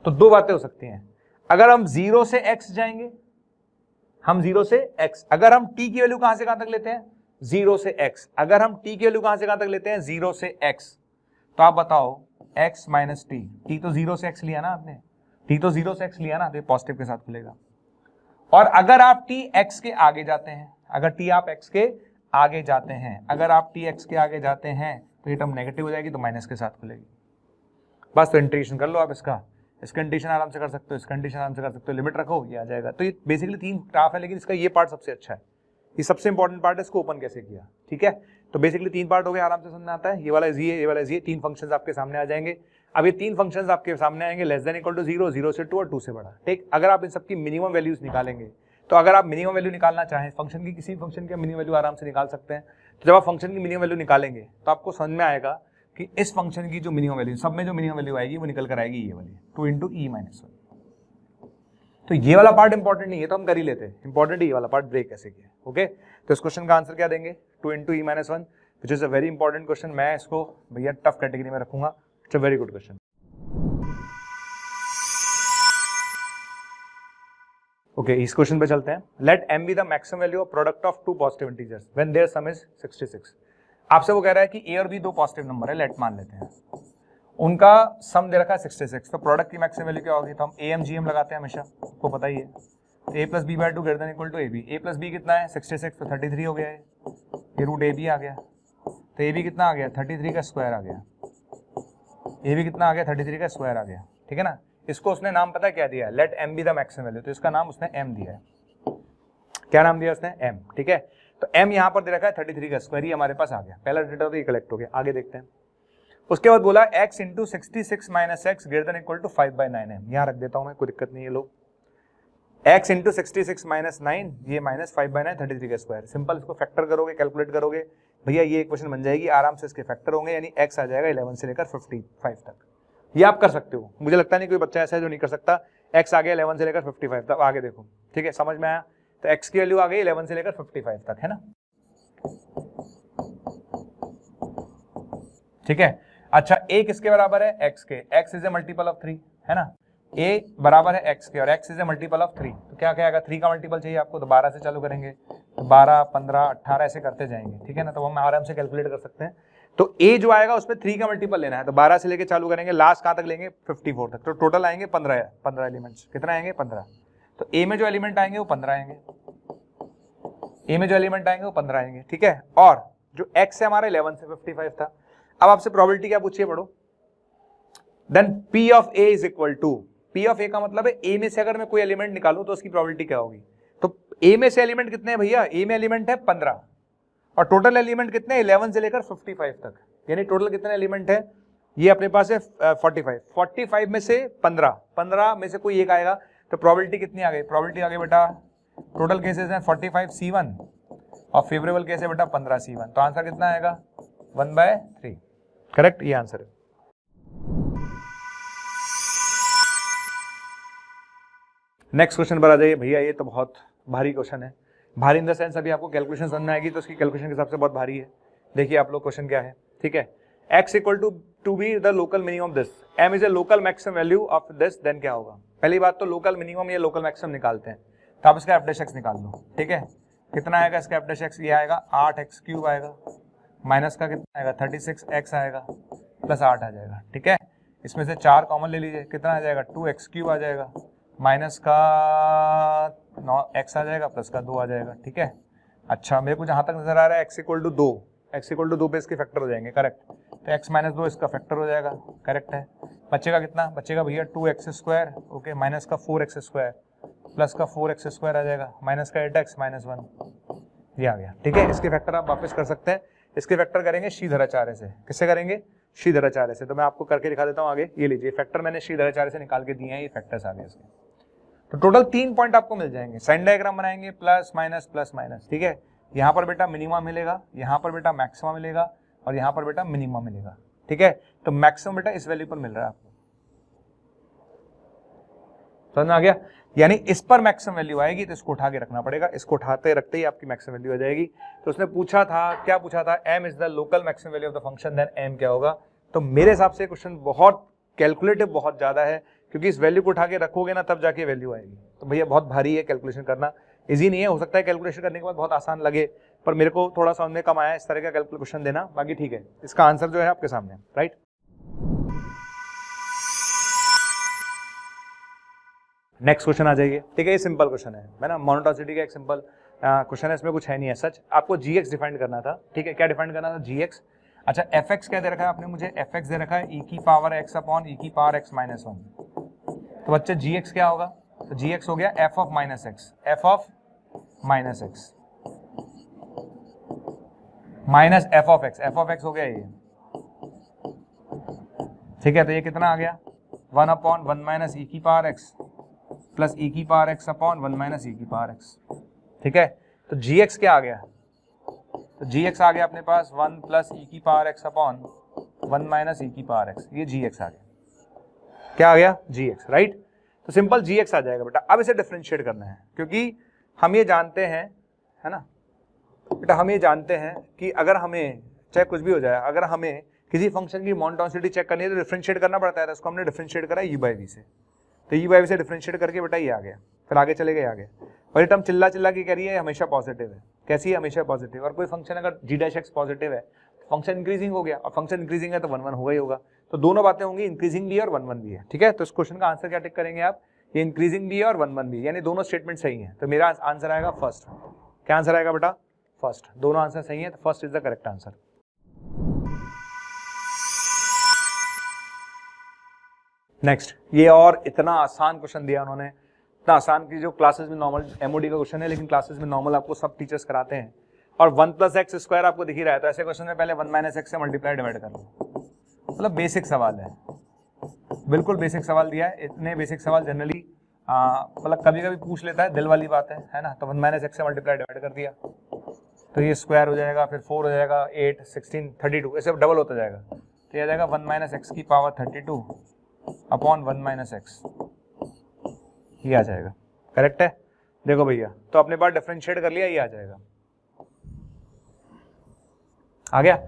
तो 2 बातें हो सकती हैं, अगर हम 0 से x जाएंगे, हम 0 से x, अगर हम t की वैल्यू कहां से कहां तक लेते हैं, 0 से x, अगर हम t की वैल्यू कहां से कहां तक लेते हैं, 0 से x, तो आप बताओ x माइनस टी, टी तो 0 से x लिया ना आपने, टी तो 0 से x लिया ना, तो पॉजिटिव के साथ खुलेगा। और अगर आप t x के आगे जाते हैं, अगर t आप x के आगे जाते हैं, अगर आप t x के आगे जाते हैं तो ये टर्म नेगेटिव हो जाएगी, तो माइनस के साथ खुलेगी। बस तो इंटीग्रेशन कर लो आप इसका कंडीशन आराम से कर सकते हो, इस कंडीशन आराम से कर सकते हो, लिमिट रखो, ये आ जाएगा। तो ये बेसिकली 3 ग्राफ है, लेकिन इसका ये पार्ट सबसे अच्छा है, ये सबसे इंपॉर्टेंट पार्ट है, इसको ओपन कैसे किया। ठीक है, तो बेसिकली 3 पार्ट हो गए, आराम से समझ में आता है। ये वाला जी है, ये वाला जी है, 3 फंक्शंस आपके सामने आ जाएंगे। अब ये 3 फंक्शंस आपके सामने आएंगे, लेस देन इक्वल टू 0, 0 से 2 और 2 से बड़ा। ठीक, अगर आप इन सबकी मिनिमम वैल्यूज निकालेंगे, तो अगर आप मिनिमम वैल्यू निकालना चाहें फंक्शन की, किसी फंक्शन की मिनिमम वैल्यू आराम से निकाल सकते हैं। तो जब आप फंक्शन की मिनिमम वैल्यू निकालेंगे तो आपको समझ में आएगा कि इस फंक्शन की जो मिनिमम वैल्यू, सब में जो मिनिमम वैल्यू आएगी वो निकल कर आएगी ये वाली 2 इंटू ई माइनस 1। तो ये वाला पार्ट इंपॉर्टेंट नहीं है, तो हम कर ही लेते हैं, इंपॉर्टेंट ये वाला पार्ट ब्रेक कैसे किया। ओके, तो इस क्वेश्चन का आंसर क्या देंगे, 2 into E minus 1, which is a very important question. मैं इसको भैया टफ कैटेगरी में रखूंगा, it's a very good question. Okay, इस क्वेश्चन पे चलते हैं। Let m be the maximum value of product of 2 positive integers when their sum is 66। आपसे वो कह रहा है कि a और b 2 पॉजिटिव नंबर है, लेट मान लेते हैं, उनका सम दे रखा है 66, तो प्रोडक्ट की मैक्सिमम वैल्यू क्या होगी, तो हम am gm लगाते हैं हमेशा, आपको पता ही है। a plus B by 2 greater than equal to ab, a plus B कितना है 66, तो 33 हो गया है, ये रूट ab आ गया, तो ab कितना आ गया 33 का स्क्वायर आ गया, ab कितना आ गया 33 का स्क्वायर आ गया। ठीक है ना, इसको उसने नाम पता क्या दिया है, let m be the maximum value, तो इसका नाम उसने m दिया है। क्या नाम दिया उसने, m। ठीक है, तो m यहाँ पर दे रखा है 33 का स्क्वायर, ये हमारे पास आ गया, पहला डेटा तो ये कलेक्ट हो गया। आगे देखते हैं, उसके बाद बोला x into 66 minus X greater than equal to 5/9m, यहाँ रख देता हूँ मैं, कोई दिक्कत नहीं है लोग। x इंटू 66 माइनस 9, ये माइनस 5/9, 33 का स्क्वायर। सिंपल, इसको फैक्टर करोगे, कैलकुलेट करोगे भैया, ये इक्वेशन बन जाएगी, आराम से इसके फैक्टर होंगे, यानी x आ जाएगा 11 से लेकर 55 तक। ये आप कर सकते हो, मुझे लगता नहीं कोई बच्चा ऐसा है जो नहीं कर सकता। x आ गया 11 से लेकर 55 तक, आगे देखो। ठीक है, समझ में आया, तो x की वैल्यू आ गई 11 से लेकर 55 तक, है ना। ठीक है, अच्छा a किसके बराबर है, x के, x is a multiple of 3, है ना, a बराबर है x के और x is a multiple of 3, तो क्या आएगा, 3 का मल्टीपल चाहिए आपको, तो 12 से चालू करेंगे, तो 12, 15, 18 ऐसे करते जाएंगे। ठीक है ना, तो हम आराम से कैलकुलेट कर सकते हैं। तो a जो आएगा उसमें 3 का मल्टीपल लेना है, तो 12 से लेके चालू करेंगे, लास्ट कहां तक लेंगे 54 तक, तो टोटल आएंगे 15 एलिमेंट्स। कितना आएंगे 15, तो a में जो एलिमेंट आएंगे वो 15 आएंगे, a में जो एलिमेंट आएंगे वो 15 आएंगे। ठीक है, और जो x है हमारा 11 से 55 था। अब आपसे प्रोबेबिलिटी क्या पूछिए, पढ़ो। Then p of a is equal to, p of a का मतलब है a में से अगर मैं कोई एलिमेंट निकालूं तो उसकी प्रोबेबिलिटी क्या होगी, तो a में से एलिमेंट कितने हैं भैया, a में एलिमेंट है 15 और टोटल एलिमेंट कितने, 11 से लेकर 55 तक, यानी टोटल कितने एलिमेंट है, ये अपने पास है 45 में से 15 में से कोई एक आएगा, तो प्रोबेबिलिटी कितनी आ गई, प्रोबेबिलिटी आ गई बेटा, टोटल केसेस हैं 45 C1 और फेवरेबल केस है बेटा 15 C1, तो आंसर कितना आएगा 1/3। करेक्ट, ये आंसर है। नेक्स्ट क्वेश्चन पर आ जाइए भैया, ये तो बहुत भारी क्वेश्चन है, भारी इन द सेंस अभी आपको कैलकुलेशन समझ में आएगी, तो उसकी कैलकुलेशन के हिसाब से बहुत भारी है। देखिए आप लोग क्वेश्चन क्या है। ठीक है, x equal to be the local minimum this, m is a local maximum value of this, then क्या होगा। पहली बात तो लोकल मिनिमम या लोकल मैक्सिमम निकालते हैं, तो आप इसका f' निकाल लो। ठीक है, कितना आएगा इसका f', ये आएगा 8x³ आएगा, माइनस का कितना आएगा 36x आएगा, प्लस 8 आ जाएगा। ठीक है, इसमें से 4 कॉमन ले लीजिए, कितना आ जाएगा 2x³ आ जाएगा, माइनस का 9x आ जाएगा, प्लस का 2 आ जाएगा। ठीक है, अच्छा मेरे को जहां तक नजर आ रहा है x इक्वल टू 2 पे इसके फैक्टर हो जाएंगे, करेक्ट, तो x माइनस 2 इसका फैक्टर हो जाएगा, करेक्ट है। बचेगा कितना, बचेगा भैया 2x², ओके, माइनस का 4x², प्लस का 4x² आ जाएगा, माइनस का 8x माइनस 1, ये आ गया। ठीक है, इसके फैक्टर आप वापस कर सकते हैं, इसके फैक्टर करेंगे श्रीधराचार्य से। किससे करेंगे, श्रीधराचार्य से। तो मैं आपको करके दिखा देता हूँ आगे, ये लीजिए फैक्टर मैंने श्रीधराचार्य से निकाल के दिए हैं, ये फैक्टर्स आ गए इसके। तो टोटल 3 पॉइंट आपको मिल जाएंगे, साइन डायग्राम बनाएंगे, प्लस माइनस। ठीक है, यहाँ पर बेटा मिनिमम मिलेगा, यहाँ पर बेटा मैक्सिमम मिलेगा और यहाँ पर बेटा मिनिमम मिलेगा। ठीक है, तो मैक्सिमम बेटा इस वैल्यू पर मिल रहा है आपको, समझ में आ गया, यानी इस पर मैक्सिमम वैल्यू आएगी तो इसको उठा के रखना पड़ेगा, इसको उठाते रखते ही आपकी मैक्सिमम वैल्यू आ जाएगी। तो उसने पूछा था, क्या पूछा था, m is the local maximum value of the function, then m क्या होगा। तो मेरे हिसाब से क्वेश्चन बहुत कैलकुलेटिव बहुत ज्यादा है, क्योंकि इस वैल्यू को उठा के रखोगे ना तब जाके वैल्यू आएगी। तो भैया बहुत भारी है, कैलकुलेशन करना इजी नहीं है, हो सकता है कैलकुलेशन करने के बाद बहुत आसान लगे, पर मेरे को थोड़ा समझ में कम आया इस तरह का कैलकुलेशन देना, बाकी ठीक है। इसका आंसर जो है आपके सामने, राइट। नेक्स्ट क्वेश्चन आ जाइए, ठीक है, ये सिंपल क्वेश्चन है ना, मोनोटॉनिसिटी का एक सिंपल क्वेश्चन है, इसमें कुछ है नहीं है सच। आपको gx डिफाइन करना था, ठीक है, क्या डिफाइन करना था, gx। अच्छा fx क्या दे रखा है आपने मुझे, fx दे रखा है e की पावर x अपॉन e की पावर x माइनस 1। तो बच्चे gx क्या होगा, तो gx हो गया f of minus x, f of minus x minus f of x हो गया ये, ठीक है। तो ये कितना आ गया, 1 अपॉन 1 माइनस e की पावर x प्लस e की power x upon 1 minus e की पावर x, ठीक है। तो gx क्या आ गया, तो gx आ गया अपने पास 1 प्लस e की power x upon 1 minus e की पावर x, ये gx आ गया, क्या आ गया, gx, राइट। तो सिंपल gx आ जाएगा बेटा। अब इसे डिफरेंशिएट करना है, क्योंकि हम ये जानते हैं, है ना बेटा, हम ये जानते हैं कि अगर हमें चाहे कुछ भी हो जाए, अगर हमें किसी फंक्शन की मोनोटॉनिसिटी चेक करनी है तो डिफरेंशिएट करना पड़ता है। तो इसको हमने डिफरेंशिएट करा u बाई v से, तो u बाई v से डिफरेंशिएट करके बेटा ये आ गया, फिर आगे चले गए आगे। और ये टर्म चिल्ला चिल्ला की कह रही है हमेशा पॉजिटिव है, कैसी है, हमेशा पॉजिटिव। और कोई फंक्शन अगर g डैश x पॉजिटिव है, फंक्शन इंक्रीजिंग हो गया, और फंक्शन इंक्रीजिंग है तो 1 1 होगा ही होगा। तो दोनों बातें होंगी, इंक्रीजिंग भी है और 1 1 भी है, ठीक है। तो इस क्वेश्चन का आंसर क्या टिक करेंगे आप, ये इंक्रीजिंग भी है और 1 1 भी है, यानी दोनों स्टेटमेंट सही है। तो मेरा आंसर आएगा फर्स्ट। क्या आंसर आएगा बेटा, फर्स्ट। दोनों आंसर सही है, तो first is the correct answer. Next, ये और इतना आसान क्वेश्चन दिया उन्होंने, इतना आसान की जो क्लासेस में नॉर्मल एमओडी का क्वेश्चन है, लेकिन क्लासेस में नॉर्मल आपको सब टीचर्स कराते हैं। और 1 प्लस एक्स स्क्वायर आपको दिख ही रहा है, तो ऐसे क्वेश्चन में पहले 1 माइनस एक्स से मल्टीप्लाई डिवाइड कर लो, मतलब बेसिक सवाल है, बिल्कुल बेसिक सवाल दिया है। इतने बेसिक सवाल जनरली मतलब कभी कभी पूछ लेता है, दिल वाली बात है ना। तो 1 माइनस एक्स से मल्टीप्लाई डिवाइड कर दिया, तो ये स्क्वायर हो जाएगा, फिर 4 हो जाएगा, 8 16 32, ऐसे डबल होता जाएगा। तो ये आ जाएगा 1 माइनस एक्स की पावर 32 अपॉन 1 माइनस एक्स, ये आ जाएगा, करेक्ट है। देखो भैया, तो अपने पास डिफरेंशिएट कर लिया, ये आ जाएगा, आ गया।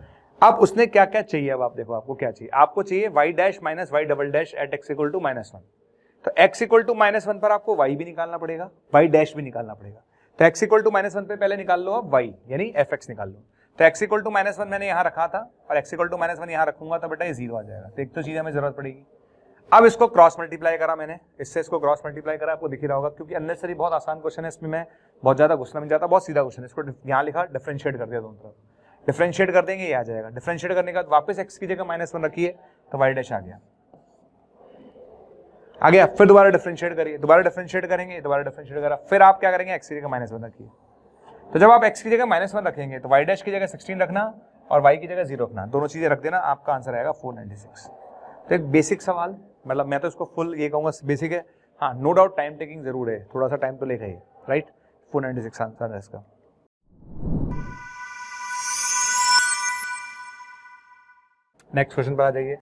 अब उसने क्या क्या चाहिए, अब आप देखो आपको क्या चाहिए, आपको चाहिए y dash minus y double dash at x equal to -1। तो x इक्वल टू -1 पर आपको y भी निकालना पड़ेगा, y डैश भी निकालना पड़ेगा। तो x इक्वल टू -1 पे पहले निकाल लो अब y, यानी fx निकाल लो। तो x इक्वल टू -1 मैंने यहाँ रखा था, और x इक्वल टू -1 यहाँ रखूंगा तो बेटा ये 0 आ जाएगा। तो एक तो चीज हमें जरूरत पड़ेगी। अब इसको क्रॉस मल्टीप्लाई करा मैंने, इससे इसको क्रॉस मल्टीप्लाई करा, आपको दिख ही रहा होगा, क्योंकि अननेसेसरी बहुत आसान क्वेश्चन है, इसमें मैं बहुत ज्यादा घुसना नहीं चाहता, बहुत सीधा क्वेश्चन है। इसको यहाँ लिखा, डिफरेंशिएट कर दिया दोनों तरफ, डिफरेंशिएट कर देंगे, ये आ जाएगा। डिफरेंशिएट करने के बाद वापस x की जगह -1 रखिए, तो y डैश आ गया, आ गया। फिर दोबारा डिफरेंशिएट करिए, दोबारा डिफरेंशिएट करेंगे, दोबारा डिफरेंशिएट करा, फिर आप क्या करेंगे, x की जगह -1 रखिए। तो जब आप x की जगह -1 रखेंगे तो y डैश की जगह 16 रखना और y की जगह 0 रखना, दोनों चीजें रख देना, आपका आंसर आएगा 496। तो एक बेसिक सवाल, मतलब मैं तो इसको फुल ये कहूंगा बेसिक है, हाँ नो डाउट टाइम टेकिंग जरूर है, थोड़ा सा टाइम तो लेगा ही, राइट। 496 आंसर है इसका। नेक्स्ट क्वेश्चन पर आ जाइए।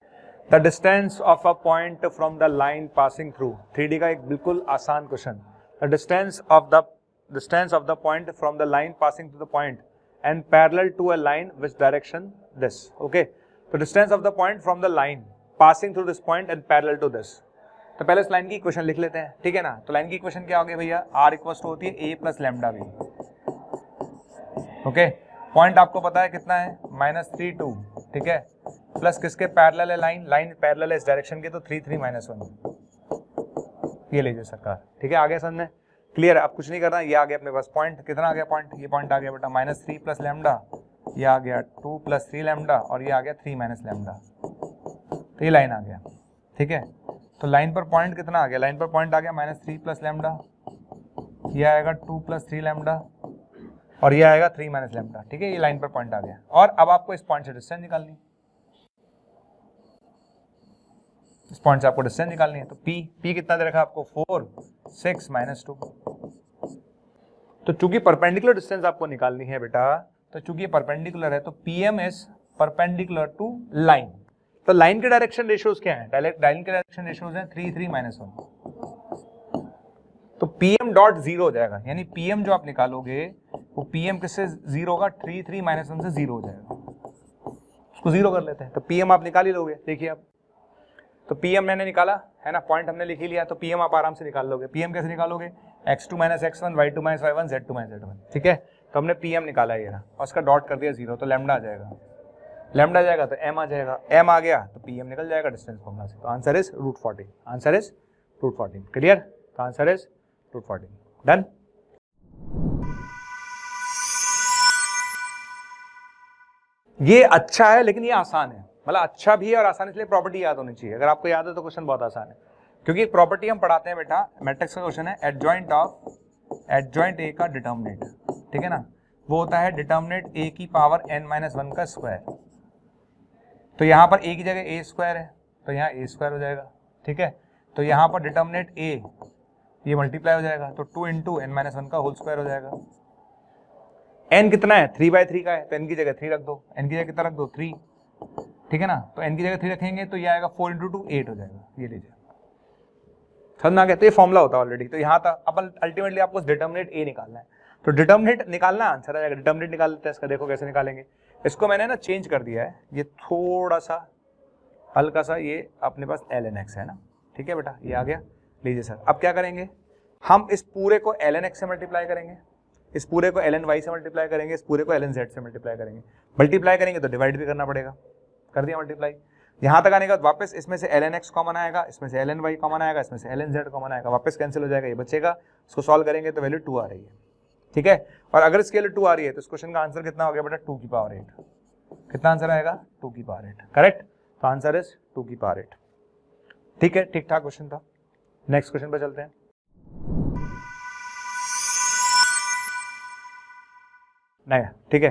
The distance of a point from the line passing through, 3D का एक बिल्कुल आसान question. The distance of the point from the line passing to the point and parallel to a line which direction this, okay. तो distance of the point from the line passing through this point and parallel to this. तो पहले इस line की equation लिख लेते हैं, ठीक है ना। तो लाइन की इक्वेशन क्या होगी भैया, r इक्वल टू होती है a plus lambda v, okay. Point आपको पता है कितना है, -3 2, ठीक है, प्लस किसके पैरेलल है, लाइन पैरेलल है इस डायरेक्शन के, तो 3 3 -1, ये लीजिए सरकार, ठीक है। आगे समझ में क्लियर है, अब कुछ नहीं करना, ये आ गया अपने पास पॉइंट, कितना आ गया पॉइंट, ये पॉइंट आ गया बेटा -3 प्लस लैम्डा, ये आ गया 2 प्लस 3 लैम्डा, और ये आ गया 3 माइनस लैम्डा, तो ये लाइन आ गया, ठीक है। तो लाइन पर पॉइंट कितना आ गया, लाइन पर पॉइंट आ गया -3 प्लस लैम्डा, ये आएगा 2 प्लस 3 लैम्डा, और ये आएगा 3 माइनस लैम्डा, ठीक है। ये लाइन पर पॉइंट आ गया, और अब आपको इस पॉइंट से डिस्टेंस निकालनी, इस पॉइंट से आपको डिस्टेंस निकालनी है। तो p कितना दे रखा आपको, 4 6 -2। तो चूंकि परपेंडिकुलर डिस्टेंस आपको निकालनी है बेटा, तो चूंकि ये परपेंडिकुलर है, तो pm is perpendicular to line. तो लाइन के डायरेक्शन रेशियोज क्या है, लाइन के डायरेक्शन रेशियोज हैं 3 3 -1। तो pm डॉट 0 हो जाएगा, यानी pm जो आप निकालोगे वो pm किससे 0 होगा, 3 3 -1 से 0 हो जाएगा। उसको 0 कर लेते हैं, तो pm आप निकाल ही लोगे, देखिए आप। तो pm मैंने निकाला है ना, पॉइंट हमने लिख ही लिया, तो pm आप आराम से निकाल लोगे। pm कैसे निकालोगे, x2 - x1 y2 - y1 z2 - z1, ठीक है। तो हमने pm निकाला ये ना, और उसका डॉट कर दिया 0, तो लैम्डा आ जाएगा, लैम्डा जाएगा तो m आ जाएगा, m आ गया तो pm निकल जाएगा डिस्टेंस फॉर्मूला से। तो answer is √40, answer is √40, clear. तो आंसर इज √14। डन। ये अच्छा है लेकिन ये आसान है, मतलब अच्छा भी है और आसान, इसलिए प्रॉपर्टी याद होनी चाहिए। अगर आपको याद है तो क्वेश्चन बहुत आसान है, क्योंकि एक प्रॉपर्टी हम पढ़ाते हैं बेटा, मैट्रिक्स का क्वेश्चन है, एडजॉइंट ए का डिटर्मिनेंट, ठीक है ना, वो होता है डिटर्मिनेंट ए की पावर n-1 का स्क्वायर। तो यहाँ पर ए की जगह ए स्क्वायर है तो यहाँ ए स्क्वायर हो जाएगा, ठीक है। तो यहाँ पर डिटर्मिनेंट ए ये मल्टीप्लाई हो जाएगा तो 2 × n-1 का होल स्क्वायर हो जाएगा। n कितना है, 3/3 का है, तो n की जगह 3 रख दो, n की जगह कितना रख दो 3, ठीक है ना। तो n की जगह 3 रखेंगे तो ये आएगा 4 × 2 8 हो जाएगा, ये लीजिए, समझ में आ गया। तो ये फॉर्मूला होता है ऑलरेडी। तो यहाँ तक अपन अल्टीमेटली आपको डिटर्मिनेंट ए निकालना है, तो डिटर्मिनेंट निकालना आंसर आ जाएगा। डिटर्मिनेंट निकाल लेते हैं इसका, देखो कैसे निकालेंगे। इसको मैंने ना चेंज कर दिया है, ये थोड़ा सा हल्का सा, ये अपने पास ln x है ना, ठीक है बेटा, ये आ गया। लीजिए सर, अब क्या करेंगे, हम इस पूरे को ln x से मल्टीप्लाई करेंगे, इस पूरे को ln y से मल्टीप्लाई करेंगे, इस पूरे को ln z से मल्टीप्लाई करेंगे। मल्टीप्लाई करेंगे तो डिवाइड भी करना पड़ेगा, कर दिया मल्टीप्लाई। यहाँ तक आने के बाद वापस इसमें से ln x कॉमन आएगा, इसमें से ln y कॉमन आएगा, इसमें से ln z कॉमन आएगा, वापस कैंसिल हो जाएगा, ये बचेगा। इसको सॉल्व करेंगे तो वैल्यू 2 आ रही है, ठीक है। और अगर इसकी वैल्यू 2 आ रही है तो इस क्वेश्चन का आंसर कितना हो गया बेटा, 2 की पावर 8। कितना आंसर आएगा, 2 की पावर 8, करेक्ट। तो आंसर इज 2 की पावर 8, ठीक है, ठीक ठाक क्वेश्चन था। नेक्स्ट क्वेश्चन पर चलते हैं। नहीं, ठीक है,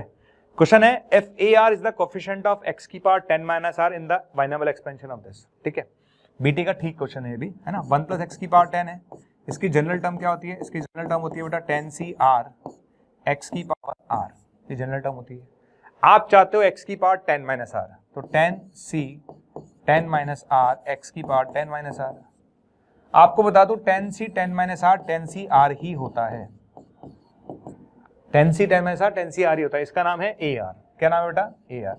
क्वेश्चन है if AR is the coefficient of x की power 10 - r in the binomial expansion of this, ठीक है। BT का ठीक क्वेश्चन है ये भी, है ना। 1 + x की पावर 10 है, इसकी जनरल टर्म क्या होती है, इसकी जनरल टर्म होती है बेटा 10c(r) x की पावर r, ये जनरल टर्म होती है। आप चाहते हो x की पावर 10 - r, तो 10c 10 - r x की पावर 10 - r। आपको बता दूं 10c 10 - r 10c(r) ही होता है, 10c 10 - r 10c(r) ही होता है। इसका नाम है AR, क्या नाम है बेटा, AR।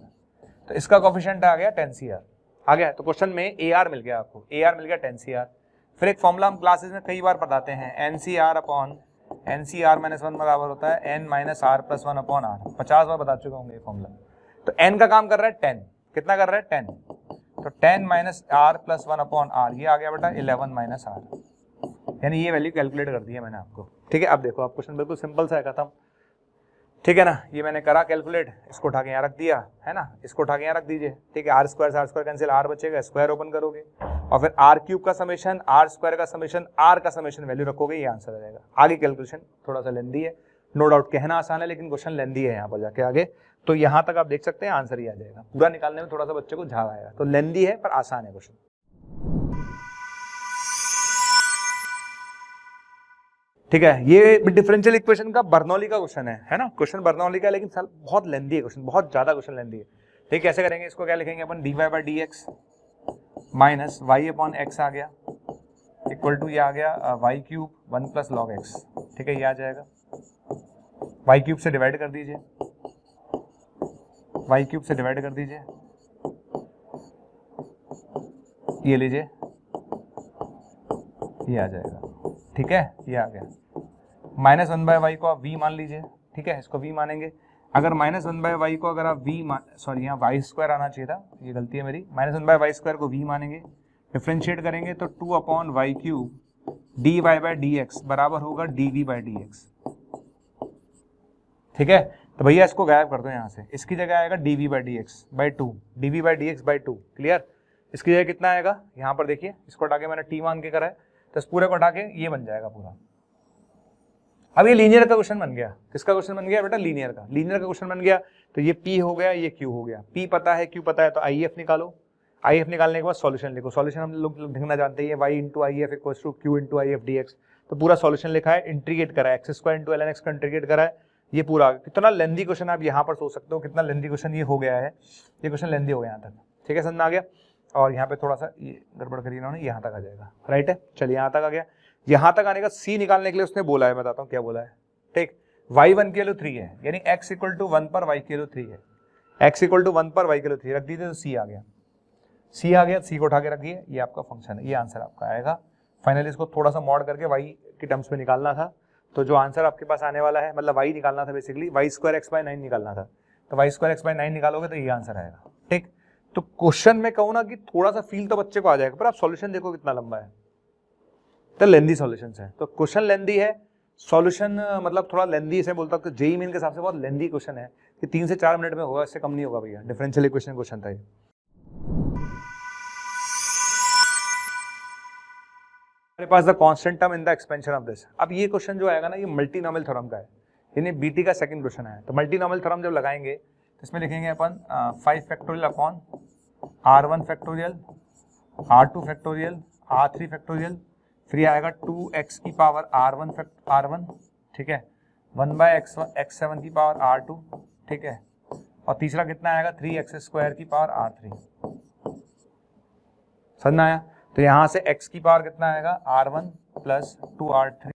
तो इसका कोफिशिएंट आ गया 10c(r), आ गया। तो क्वेश्चन में AR मिल गया आपको, AR मिल गया 10c(r). फिर एक फॉर्मूला हम क्लासेस में कई बार बताते हैं, NCR/NCR-1 बराबर होता है n - r+1/r। 50 बार बता चुका हूँ ये फॉर्मूला। तो n का काम कर रहा है 10, कितना कर रहा है 10, तो 10 - r+1/r, ये आ गया बेटा 11 - r, यानी ये वैल्यू कैलकुलेट कर दी है मैंने आपको, ठीक है। अब देखो, आप क्वेश्चन बिल्कुल सिंपल सा है, खत्म, ठीक है ना। ये मैंने करा कैलकुलेट, इसको उठा के यहाँ रख दिया, है ना, इसको उठा के यहाँ रख दीजिए, ठीक है। r² से r² कैंसिल, r बचेगा, स्क्वायर ओपन करोगे और फिर r³ का समेशन, r² का समेशन, r का समेशन वैल्यू रखोगे, ये आंसर आ जाएगा। आगे कैलकुलेशन थोड़ा सा लेंदी है, नो डाउट, कहना आसान है लेकिन क्वेश्चन लेंदी है यहाँ पर जाके आगे। तो यहाँ तक आप देख सकते हैं आंसर ही आ जाएगा, पूरा निकालने में थोड़ा सा बच्चे को झाग आएगा। तो लेंदी है पर आसान है क्वेश्चन, ठीक है। ये डिफरेंशियल इक्वेशन का बर्नौली का क्वेश्चन है ना, क्वेश्चन बर्नौली का, लेकिन साल बहुत लेंदी है क्वेश्चन, बहुत ज्यादा क्वेश्चन लेंदी है, ठीक। कैसे करेंगे इसको, क्या लिखेंगे अपन, dy/dx माइनस y/x आ गया इक्वल टू, ये आ गया y³ 1 + log x, ठीक है, ये आ जाएगा। y³ से डिवाइड कर दीजिए, y³ से डिवाइड कर दीजिए, ये लीजिए, ये आ जाएगा, ठीक है, ये आ गया। -1/y को आप v मान लीजिए, ठीक है, इसको v मानेंगे। अगर -1/y को अगर आप सॉरी यहाँ y² आना चाहिए था, ये गलती है मेरी, -1/y² को v मानेंगे, डिफ्रेंशिएट करेंगे तो 2/y³ dy/dx बराबर होगा dv/dx, ठीक है। तो भैया इसको गायब कर दो यहाँ से, इसकी जगह आएगा dv/dx/2, dv/dx/2, क्लियर। इसकी जगह कितना आएगा, यहाँ पर देखिए, इसको हटा के मैंने t मान के करा है, तो इस पूरे को हटा के ये बन जाएगा पूरा। अब ये लीनियर का क्वेश्चन बन गया, किसका क्वेश्चन बन गया बेटा, लीनियर का क्वेश्चन बन गया। तो ये P हो गया, ये Q हो गया, P पता है, Q पता है, तो IF निकालो। IF निकालने के बाद सॉल्यूशन लिखो, सॉल्यूशन हम लोग लिखना जानते हैं, y × IF = Q × IF dx। तो पूरा सॉल्यूशन लिखा है, इंटीग्रेट करा है, x² × ln x का इंटीग्रेट करा है, ये पूरा। कितना लेंदी क्वेश्चन आप यहाँ पर सोच सकते हो, कितना लेंदी क्वेश्चन ये हो गया है, ये क्वेश्चन लेंदी हो गया यहाँ तक, ठीक है, समझ में आ गया। और यहाँ पे थोड़ा सा ये गड़बड़ करी इन्होंने, यहाँ तक आ जाएगा, राइट है। चलिए यहाँ तक आ गया, यहाँ तक आने का C निकालने के लिए उसने बोला है, बताता हूँ क्या बोला है, ठीक। y1 की वैल्यू 3 है, यानी x = 1 पर y की वैल्यू 3 है, x = 1 पर y की वैल्यू 3 रख दीजिए, तो C आ गया, C को उठा के रखिए, ये आपका फंक्शन है, ये आंसर आपका आएगा। फाइनली इसको थोड़ा सा मॉड करके y की टर्म्स में निकालना था, तो जो आंसर आपके पास आने वाला है, मतलब y निकालना था बेसिकली, y² x/9 निकालना था, तो y² x/9 निकालोगे तो ये आंसर आएगा, ठीक। तो क्वेश्चन में कहूँ ना कि थोड़ा सा फील तो बच्चे को आ जाएगा, पर आप सॉल्यूशन देखो कितना लंबा है, तो लेंदी सॉल्यूशंस है, तो क्वेश्चन लेंदी है, सॉल्यूशन मतलब थोड़ा लेंदी, इसे बोलता हूँ कि जेईई मेन के हिसाब से बहुत लेंदी क्वेश्चन है कि 3 से 4 मिनट में होगा, इससे कम नहीं होगा भैया। डिफरेंशियल इक्वेशन क्वेश्चन था ये। हमारे पास the constant term in the expansion of this. अब ये क्वेश्चन जो आएगा ना, ये मल्टीनॉमियल थ्योरम का है, यानी बीटी का सेकंड क्वेश्चन है। तो मल्टीनॉमियल थ्योरम जब लगाएंगे तो इसमें लिखेंगे अपन 5 factorial upon R1 factorial, R2 factorial, R3 factorial, फिर आएगा 2x की पावर R1, ठीक है, 1/x7 की पावर R2, ठीक है, और तीसरा कितना आएगा 3x² की पावर R3। समझ में आया? तो यहाँ से x की पावर कितना आएगा R1 plus 2R3